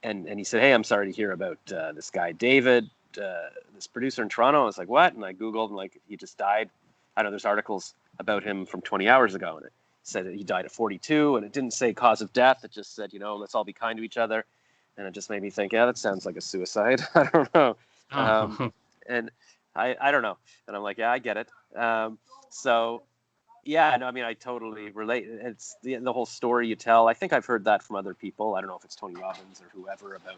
he said, hey, I'm sorry to hear about this guy, David, this producer in Toronto. I was like, what? And I Googled and like, he just died. I know there's articles about him from 20 hours ago. And it said that he died at 42 and it didn't say cause of death. It just said, let's all be kind to each other. And it just made me think, yeah, that sounds like a suicide. I don't know. Oh, And I don't know. And I'm like, yeah, I get it. So yeah, no, I mean, I totally relate. It's the whole story you tell. I think I've heard that from other people. I don't know if it's Tony Robbins or whoever about,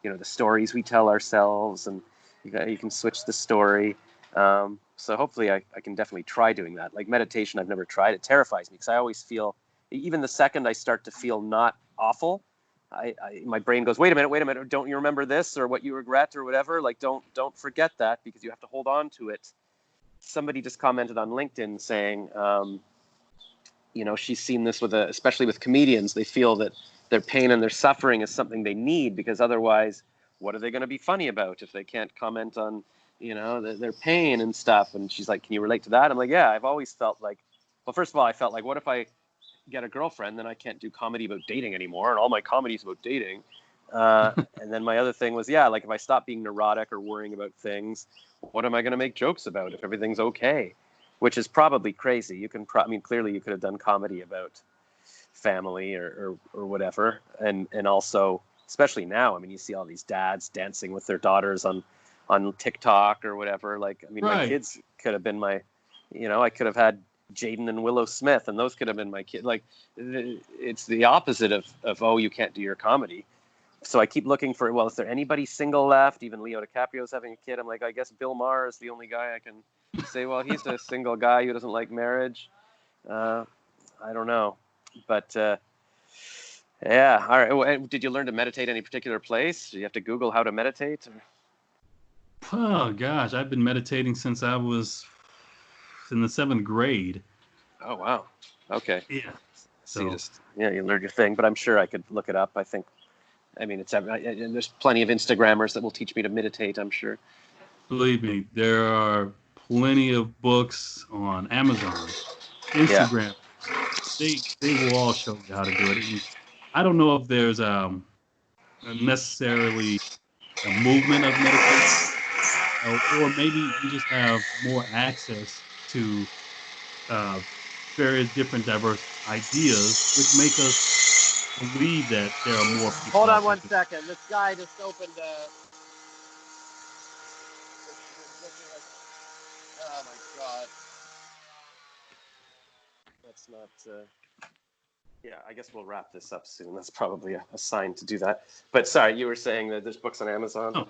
the stories we tell ourselves, and you can switch the story. So hopefully I can definitely try doing that. Like meditation, I've never tried. It terrifies me because I always feel, even the second I start to feel not awful, my brain goes, wait a minute, don't you remember this or what you regret or whatever? Like, don't forget that because you have to hold on to it. Somebody just commented on LinkedIn saying, she's seen this especially with comedians. They feel that their pain and their suffering is something they need because otherwise, what are they going to be funny about if they can't comment on, their pain and stuff? And she's like, can you relate to that? I'm like, yeah, I've always felt like, well, first of all, I felt like, what if I get a girlfriend, then I can't do comedy about dating anymore, and all my comedy is about dating. And then my other thing was, yeah, like if I stop being neurotic or worrying about things, what am I going to make jokes about if everything's okay? Which is probably crazy. You can, clearly you could have done comedy about family or whatever, and also, especially now, I mean, you see all these dads dancing with their daughters on TikTok or whatever. Like, I mean, my right. kids could have been I could have had Jaden and Willow Smith, and those could have been my kid. Like, it's the opposite of oh, you can't do your comedy. So I keep looking for, well, is there anybody single left? Even Leo DiCaprio's having a kid. I'm like, I guess Bill Maher is the only guy I can say, well, he's a single guy who doesn't like marriage. I don't know. But yeah. All right. Did you learn to meditate any particular place? Do you have to Google how to meditate? Oh gosh, I've been meditating since I was in the seventh grade. Oh, wow. Okay. Yeah. So you So just, yeah, you learned your thing, but I'm sure I could look it up. I think I mean, and there's plenty of Instagrammers that will teach me to meditate, I'm sure. Believe me, there are plenty of books on Amazon, Yeah. Instagram. They will all show you how to do it. And I don't know if there's necessarily a movement of meditation, or maybe we just have more access to uh, various different diverse ideas, which make us believe that there are more people Hold out on there. one second. This guy just opened oh my God. That's not. Yeah, I guess we'll wrap this up soon. That's probably a sign to do that. But sorry, you were saying that there's books on Amazon. Oh,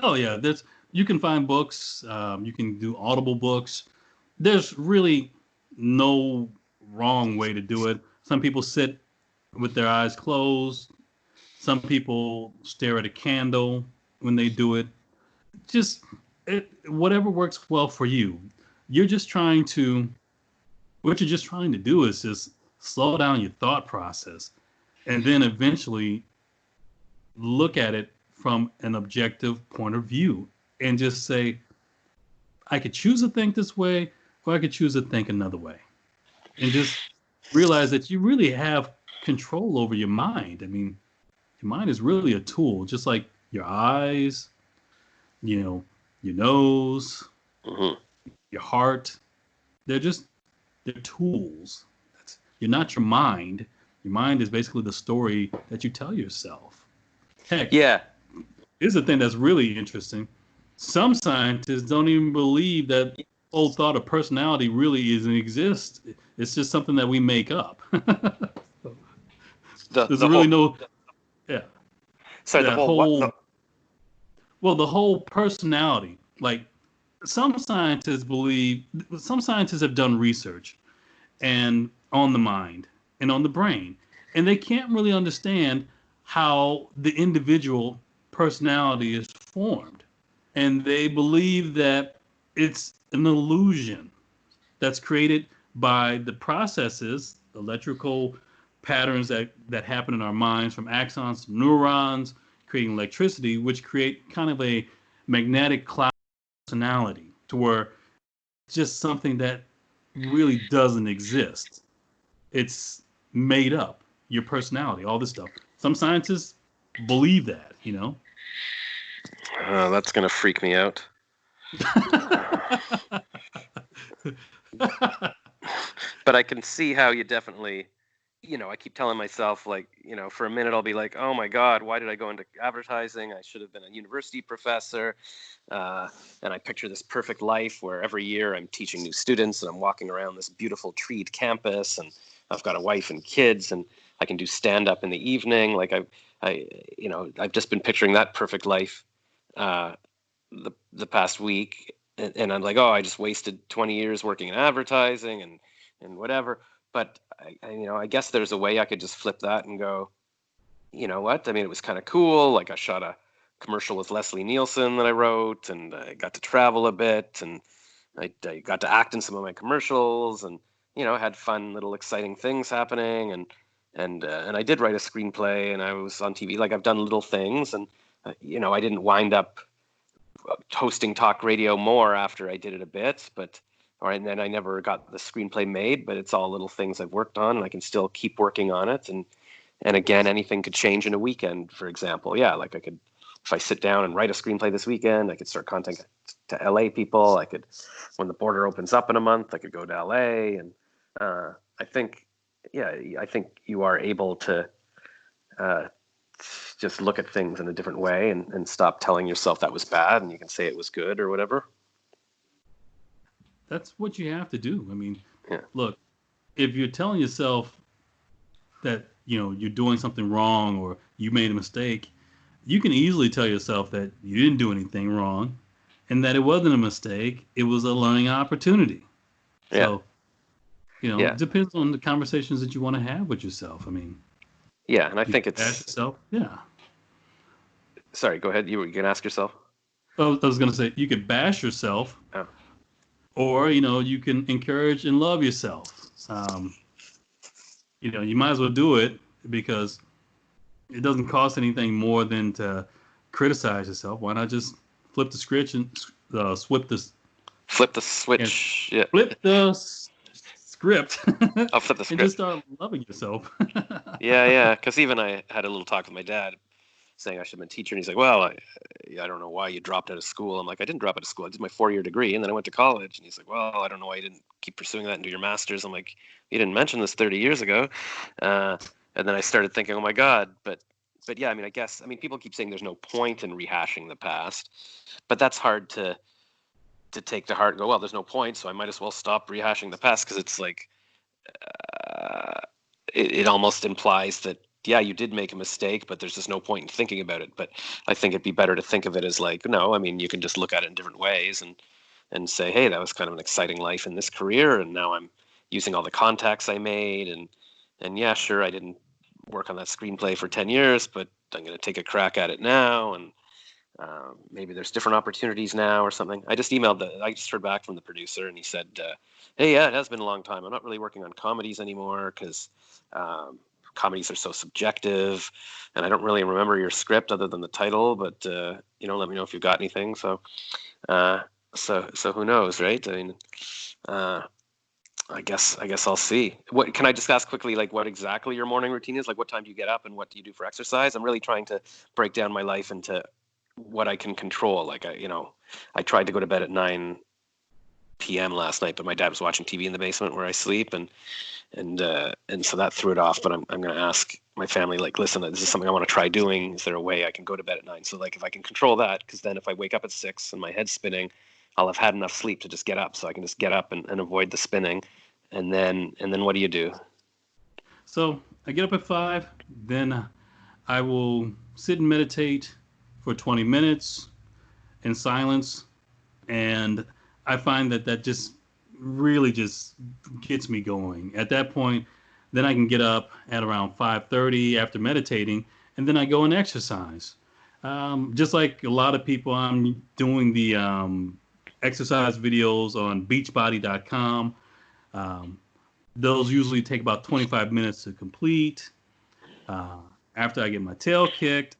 oh yeah, there's you can find books. You can do Audible books. There's really no wrong way to do it. Some people sit with their eyes closed. Some people stare at a candle when they do it. Just whatever works well for you. You're just trying to what you're just trying to do is just slow down your thought process and then eventually look at it from an objective point of view and just say, I could choose to think this way, or I could choose to think another way. And just realize that you really have control over your mind. I mean, your mind is really a tool, just like your eyes, your nose, Mm-hmm. your heart. They're tools. You're not your mind. Your mind is basically the story that you tell yourself. Heck, Yeah. here's the thing that's really interesting. Some scientists don't even believe that whole thought of personality really doesn't exist. It's just something that we make up. There's The really whole. no, yeah, Sorry, the that whole what? whole, well, the whole personality. Like some scientists have done research and on the mind and on the brain, and they can't really understand how the individual personality is formed. And they believe that it's an illusion that's created by the processes, electrical patterns that happen in our minds from axons to neurons, creating electricity, which create kind of a magnetic cloud personality to where it's just something that really doesn't exist. It's made up, your personality, all this stuff. Some scientists believe that. Oh, that's gonna freak me out. But I can see how you definitely, I keep telling myself, like, for a minute I'll be like, oh my God, why did I go into advertising? I should have been a university professor. And I picture this perfect life where every year I'm teaching new students and I'm walking around this beautiful treed campus and I've got a wife and kids and I can do stand up in the evening. Like I've just been picturing that perfect life the past week, and I'm like, oh, I just wasted 20 years working in advertising and whatever. But I guess there's a way I could just flip that and go, you know what? I mean, it was kind of cool. Like I shot a commercial with Leslie Nielsen that I wrote, and I got to travel a bit, and I got to act in some of my commercials, and had fun little exciting things happening, and I did write a screenplay, and I was on TV. Like I've done little things, and I didn't wind up hosting talk radio more after I did it a bit, and then I never got the screenplay made, but it's all little things I've worked on and I can still keep working on it. And again, anything could change in a weekend, for example. Yeah, like I could, if I sit down and write a screenplay this weekend, I could start contacting to LA people. I could, when the border opens up in a month, I could go to LA. And I think, yeah, I think you are able to uh, just look at things in a different way and stop telling yourself that was bad and you can say it was good or whatever. That's what you have to do. I mean, Yeah. look, if you're telling yourself that, you're doing something wrong or you made a mistake, you can easily tell yourself that you didn't do anything wrong and that it wasn't a mistake. It was a learning opportunity. Yeah. So, Yeah. it depends on the conversations that you want to have with yourself. I mean, Yeah. And I you think can bash it's, yourself. Yeah. sorry, go ahead. You can ask yourself. I was going to say, you could bash yourself Oh. or, you can encourage and love yourself. You might as well do it because it doesn't cost anything more than to criticize yourself. Why not just flip the script and Flip the and switch. Yeah, flip the script I'll flip the and just script. start loving yourself? Yeah, yeah. Because even I had a little talk with my dad saying I should have been a teacher, and he's like, "Well, I don't know why you dropped out of school." I'm like, "I didn't drop out of school. I did my 4-year degree, and then I went to college." And he's like, "Well, I don't know why you didn't keep pursuing that and do your master's." I'm like, "You didn't mention this 30 years ago." Uh, and then I started thinking, "Oh my God!" But yeah, I mean, I guess I mean people keep saying there's no point in rehashing the past, but that's hard to take to heart and go, "Well, there's no point, so I might as well stop rehashing the past," because it's like uh, it almost implies that yeah, you did make a mistake, but there's just no point in thinking about it. But I think it'd be better to think of it as like, no, I mean, you can just look at it in different ways and say, hey, that was kind of an exciting life in this career, and now I'm using all the contacts I made, and yeah, sure, I didn't work on that screenplay for 10 years, but I'm going to take a crack at it now, and maybe there's different opportunities now or something. I just heard back from the producer, and he said, hey, yeah, it has been a long time. I'm not really working on comedies anymore because comedies are so subjective, and I don't really remember your script other than the title, but let me know if you've got anything. Uh, so who knows, right? I mean, uh, I guess I'll see. What can I just ask quickly, like what exactly your morning routine is? Like what time do you get up and what do you do for exercise? I'm really trying to break down my life into what I can control. Like I tried to go to bed at 9 p.m. last night, but my dad was watching TV in the basement where I sleep, and so that threw it off. But I'm going to ask my family, like, listen, this is something I want to try doing. Is there a way I can go to bed at 9? So like if I can control that, because then if I wake up at 6 and my head's spinning, I'll have had enough sleep to just get up. So I can just get up and avoid the spinning. And then what do you do? So I get up at 5, then I will sit and meditate for 20 minutes in silence, and I find that just really just gets me going. At that point, then I can get up at around 5:30 after meditating, and then I go and exercise. Just like a lot of people, I'm doing the exercise videos on beachbody.com. Um, those usually take about 25 minutes to complete. Uh, After I get my tail kicked,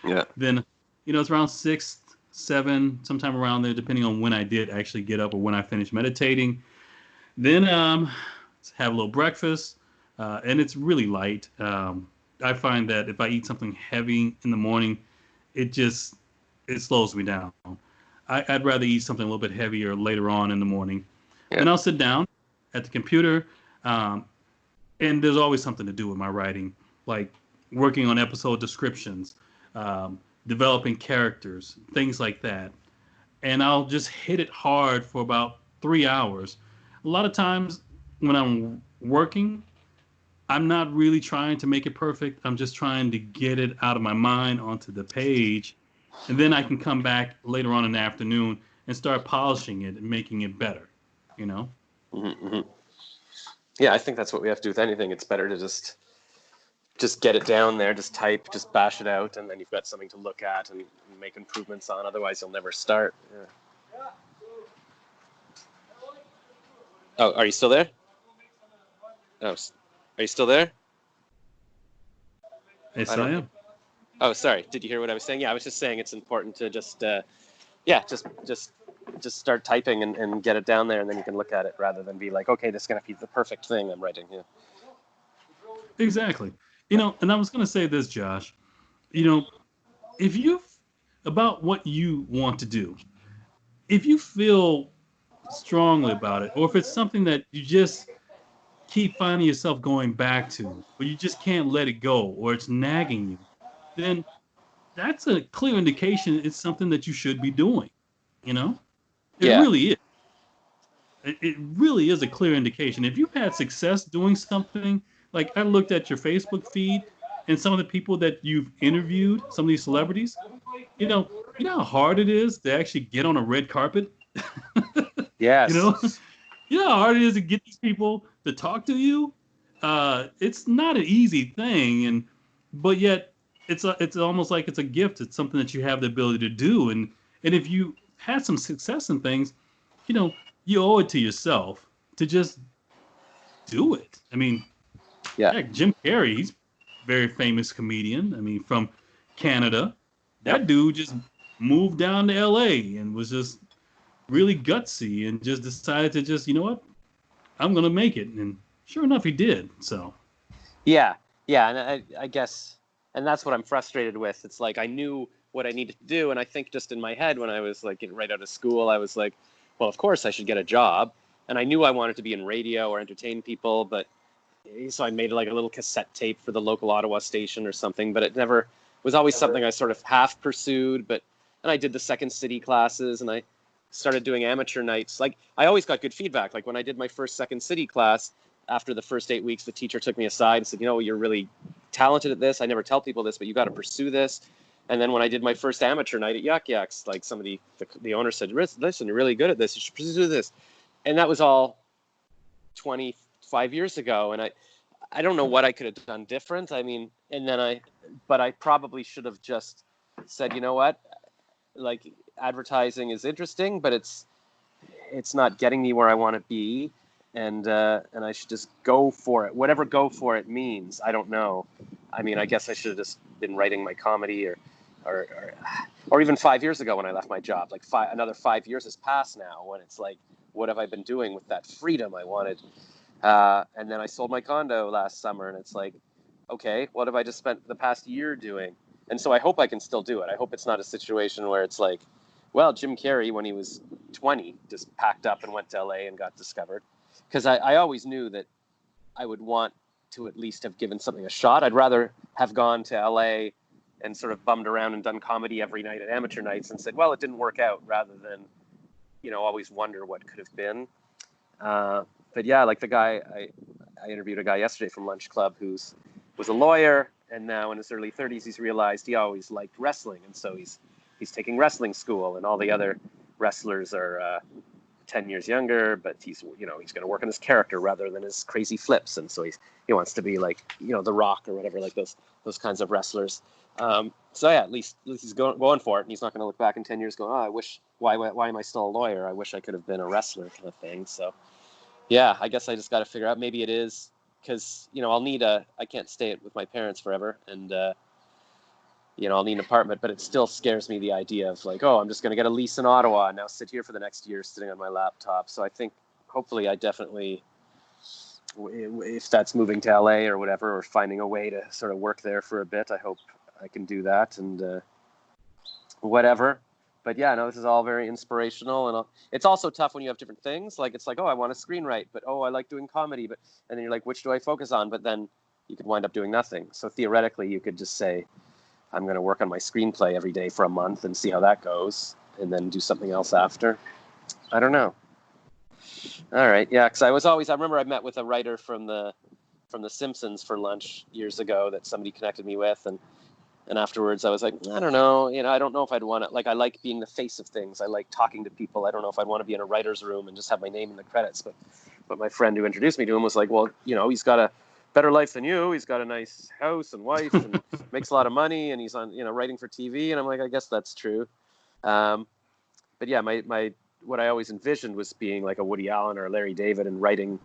Yeah. then it's around 6, 7, sometime around there, depending on when I did actually get up or when I finished meditating. Then have a little breakfast, and it's really light. I find that if I eat something heavy in the morning, it slows me down. I'd rather eat something a little bit heavier later on in the morning. Yeah. Then I'll sit down at the computer, um, and there's always something to do with my writing, like working on episode descriptions, developing characters, things like that. And I'll just hit it hard for about 3 hours. A lot of times when I'm working, I'm not really trying to make it perfect. I'm just trying to get it out of my mind onto the page. And then I can come back later on in the afternoon and start polishing it and making it better, you know? Mm-hmm, mm-hmm. Yeah, I think that's what we have to do with anything. It's better to just get it down there, just type, just bash it out, and then you've got something to look at and make improvements on. Otherwise, you'll never start. Yeah. Oh, are you still there? Oh, are you still there? I Yes, I don't hear. am. Oh, sorry. Did you hear what I was saying? Yeah, I was just saying it's important to yeah, just start typing and get it down there, and then you can look at it rather than be like, okay, this is gonna be the perfect thing I'm writing. Yeah. Exactly. Yeah. And I was going to say this, Josh. You know, if you about what you want to do, if you feel strongly about it, or if it's something that you just keep finding yourself going back to, or you just can't let it go, or it's nagging you, then that's a clear indication it's something that you should be doing. You know, it Yeah. really is. It really is a clear indication. If you've had success doing something, like I looked at your Facebook feed and some of the people that you've interviewed, some of these celebrities, you know how hard it is to actually get on a red carpet. you Yes. know, you know how hard it is to get these people to talk to you. It's not an easy thing, but yet it's almost like it's a gift. It's something that you have the ability to do, and if you had some success in things, you know, you owe it to yourself to just do it. I mean, Yeah. heck, Jim Carrey, he's very famous comedian. I mean, from Canada. Yep. That dude just moved down to LA and was just really gutsy and just decided to just, you know what, I'm gonna make it. And sure enough, he did. So Yeah, yeah, and I guess, and that's what I'm frustrated with. It's like I knew what I needed to do, and I think just in my head when I was like getting right out of school, I was like, well, of course I should get a job, and I knew I wanted to be in radio or entertain people, but so I made like a little cassette tape for the local Ottawa station or something, but it never was always something I sort of half pursued. But and I did the Second City classes, and I started doing amateur nights. Like I always got good feedback. Like when I did my first Second City class, after the first 8 weeks, the teacher took me aside and said, you know, you're really talented at this. I never tell people this, but you got to pursue this. And then when I did my first amateur night at Yuck Yucks, like somebody, the owner said, listen, you're really good at this. You should pursue this. And that was all 25 years ago. And I don't know what I could have done different. I mean, but I probably should have just said, you know what, like advertising is interesting, but it's not getting me where I want to be. And I should just go for it. Whatever go for it means, I don't know. I mean, I guess I should have just been writing my comedy or even 5 years ago when I left my job. Like another 5 years has passed now when it's like, what have I been doing with that freedom I wanted? And then I sold my condo last summer, and it's like, okay, what have I just spent the past year doing? And so I hope I can still do it. I hope it's not a situation where it's like, well, Jim Carrey, when he was 20, just packed up and went to LA and got discovered. Because I always knew that I would want to at least have given something a shot. I'd rather have gone to LA and sort of bummed around and done comedy every night at amateur nights and said, well, it didn't work out, rather than, you know, always wonder what could have been. But yeah, like the guy, I interviewed a guy yesterday from Lunch Club was a lawyer, and now in his early 30s, he's realized he always liked wrestling. And so he's taking wrestling school, and all the other wrestlers are 10 years younger, but he's going to work on his character rather than his crazy flips. And so he wants to be like, you know, The Rock or whatever, like those kinds of wrestlers. So yeah, at least he's going for it, and he's not going to look back in 10 years going, oh, I wish, why am I still a lawyer? I wish I could have been a wrestler, kind of thing. So yeah, I guess I just got to figure out, maybe it is because, you know, I can't stay with my parents forever, and you know, I'll need an apartment, but it still scares me, the idea of like, oh, I'm just going to get a lease in Ottawa and now sit here for the next year sitting on my laptop. So I think hopefully I definitely, if that's moving to LA or whatever, or finding a way to sort of work there for a bit, I hope I can do that, and whatever. But yeah, no, this is all very inspirational, and it's also tough when you have different things. Like it's like, oh, I want to screenwrite, but oh, I like doing comedy, and then you're like, which do I focus on? But then you could wind up doing nothing. So theoretically, you could just say, I'm going to work on my screenplay every day for a month and see how that goes, and then do something else after. I don't know. All right, yeah, because I remember I met with a writer from the Simpsons for lunch years ago that somebody connected me with, and afterwards I was like, I don't know, you know, I don't know if I'd want to, like, I like being the face of things. I like talking to people. I don't know if I'd want to be in a writer's room and just have my name in the credits. But my friend who introduced me to him was like, well, you know, he's got a better life than you. He's got a nice house and wife and makes a lot of money, and he's on, you know, writing for TV. And I'm like, I guess that's true. But yeah, my what I always envisioned was being like a Woody Allen or a Larry David and writing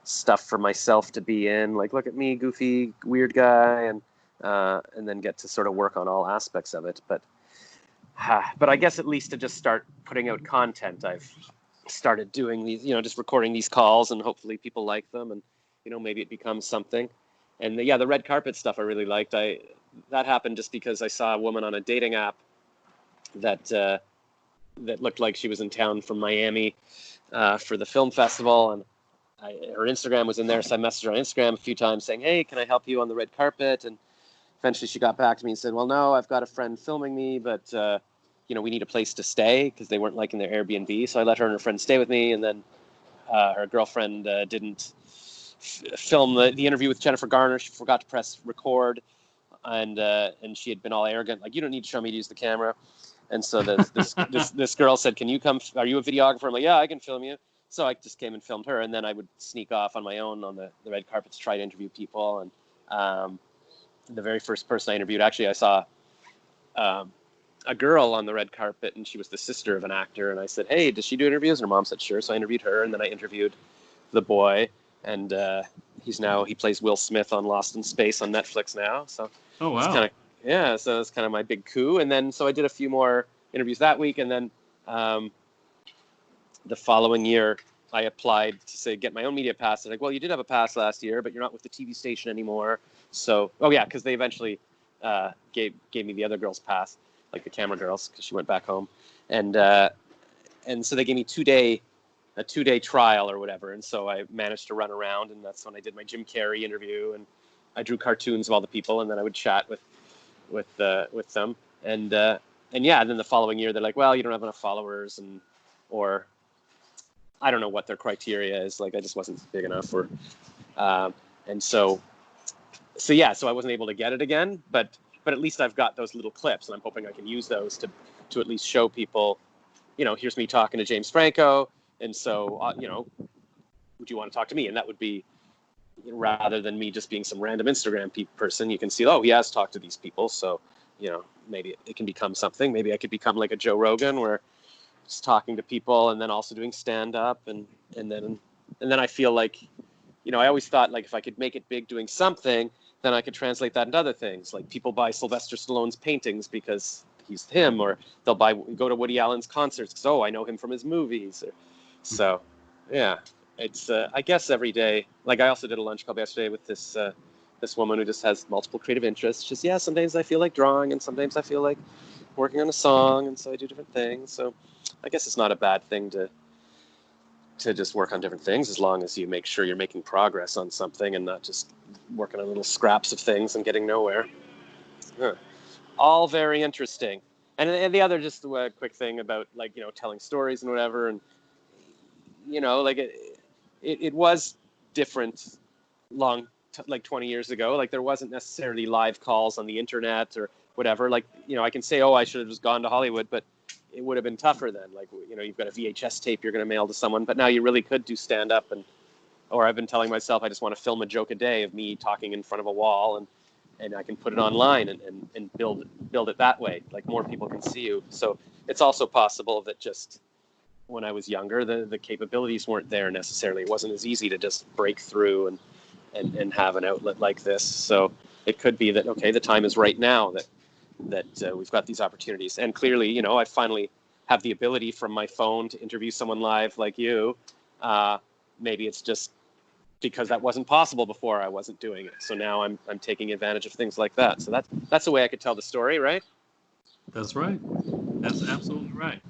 stuff for myself to be in. Like, look at me, goofy, weird guy, and then get to sort of work on all aspects of it. But I guess at least to just start putting out content, I've started doing these, you know, just recording these calls, and hopefully people like them, and, you know, maybe it becomes something. And the red carpet stuff I really liked. That happened just because I saw a woman on a dating app that looked like she was in town from Miami for the film festival, and her Instagram was in there, so I messaged her on Instagram a few times saying, hey, can I help you on the red carpet? And eventually she got back to me and said, well, no, I've got a friend filming me, but, you know, we need a place to stay, because they weren't liking their Airbnb. So I let her and her friend stay with me. And then her girlfriend didn't film the interview with Jennifer Garner. She forgot to press record. And she had been all arrogant, like, you don't need to show me to use the camera. And so this girl said, can you come? Are you a videographer? I'm like, yeah, I can film you. So I just came and filmed her. And then I would sneak off on my own on the red carpet to try to interview people. And the very first person I interviewed, actually, I saw a girl on the red carpet, and she was the sister of an actor. And I said, hey, does she do interviews? And her mom said, sure. So I interviewed her, and then I interviewed the boy. And he plays Will Smith on Lost in Space on Netflix now. So Oh it's wow. kind of so it's kind of my big coup. And then so I did a few more interviews that week, and then the following year I applied to say get my own media pass. They're like, well, you did have a pass last year, but you're not with the TV station anymore. So because they eventually gave me the other girl's pass, like the camera girls, because she went back home, and so they gave me a 2-day trial or whatever, and so I managed to run around, and that's when I did my Jim Carrey interview, and I drew cartoons of all the people, and then I would chat with them, and then the following year they're like, well, you don't have enough followers, or I don't know what their criteria is, like I just wasn't big enough, or and so I wasn't able to get it again, but at least I've got those little clips, and I'm hoping I can use those to at least show people, here's me talking to James Franco, and so would you want to talk to me? And that would be, rather than me just being some random Instagram person, you can see, he has talked to these people, so maybe it can become something. Maybe I could become like a Joe Rogan, where just talking to people and then also doing stand up, and then I feel like, I always thought, like, if I could make it big doing something, then I could translate that into other things. Like, people buy Sylvester Stallone's paintings because he's him, or they'll go to Woody Allen's concerts because, I know him from his movies. So, yeah, it's I guess every day. Like, I also did a lunch club yesterday with this woman who just has multiple creative interests. Just sometimes I feel like drawing, and sometimes I feel like working on a song, and so I do different things. So, I guess it's not a bad thing to just work on different things, as long as you make sure you're making progress on something and not just working on little scraps of things and getting nowhere. Yeah. All very interesting. And the other, just a quick thing about, like, telling stories and whatever, and like it was different like 20 years ago. Like, there wasn't necessarily live calls on the internet or whatever. Like, I can say, I should have just gone to Hollywood, but it would have been tougher then. Like, you've got a VHS tape you're going to mail to someone, but now you really could do stand up, or I've been telling myself I just want to film a joke a day of me talking in front of a wall, and I can put it online and build it that way. Like, more people can see you. So it's also possible that just when I was younger, the capabilities weren't there necessarily. It wasn't as easy to just break through and have an outlet like this. So it could be that, okay, the time is right now that we've got these opportunities. And clearly, I finally have the ability from my phone to interview someone live like you. Maybe it's just because that wasn't possible before, I wasn't doing it. So now I'm taking advantage of things like that. So that's the way I could tell the story, right? That's right. That's absolutely right.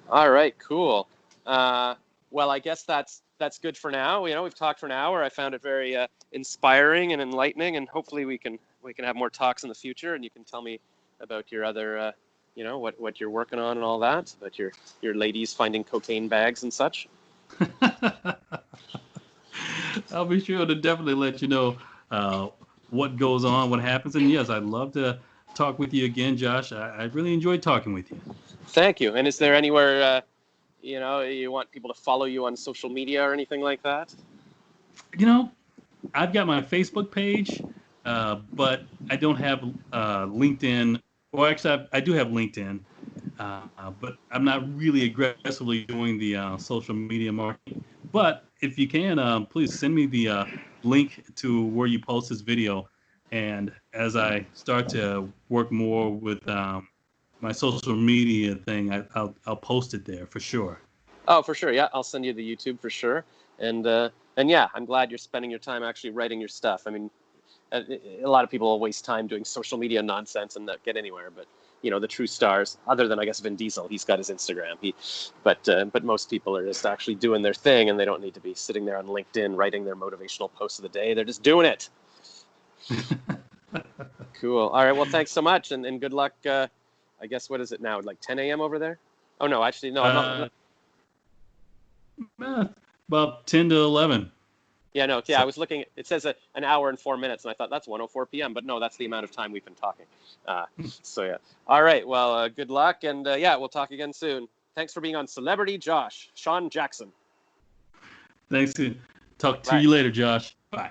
All right, cool. Well, I guess that's good for now. We've talked for an hour. I found it very inspiring and enlightening, and hopefully we can have more talks in the future, and you can tell me about your other, what you're working on and all that, about your ladies finding cocaine bags and such. I'll be sure to definitely let you know what goes on, what happens. And yes, I'd love to talk with you again, Josh. I really enjoyed talking with you. Thank you. And is there anywhere, you want people to follow you on social media or anything like that? I've got my Facebook page, but I don't have LinkedIn. Well, actually, I do have LinkedIn, but I'm not really aggressively doing the social media marketing. But if you can, please send me the link to where you post this video. And as I start to work more with my social media thing, I'll post it there for sure. Oh, for sure. Yeah, I'll send you the YouTube for sure. And yeah, I'm glad you're spending your time actually writing your stuff. I mean, a lot of people will waste time doing social media nonsense and not get anywhere. But the true stars, other than I guess Vin Diesel, he's got his Instagram. But most people are just actually doing their thing, and they don't need to be sitting there on LinkedIn writing their motivational posts of the day. They're just doing it. Cool. All right. Well, thanks so much, and good luck. I guess, what is it now? Like 10 a.m. over there? Oh no, actually no. I'm not. About 10 to 11. Yeah, no. Yeah, I was looking. It says an hour and 4 minutes, and I thought that's 1:04 p.m. But no, that's the amount of time we've been talking. So yeah. All right. Well, good luck, and yeah, we'll talk again soon. Thanks for being on Celebrity Josh, Sean Jackson. Thanks. Talk to you later, Josh. Bye.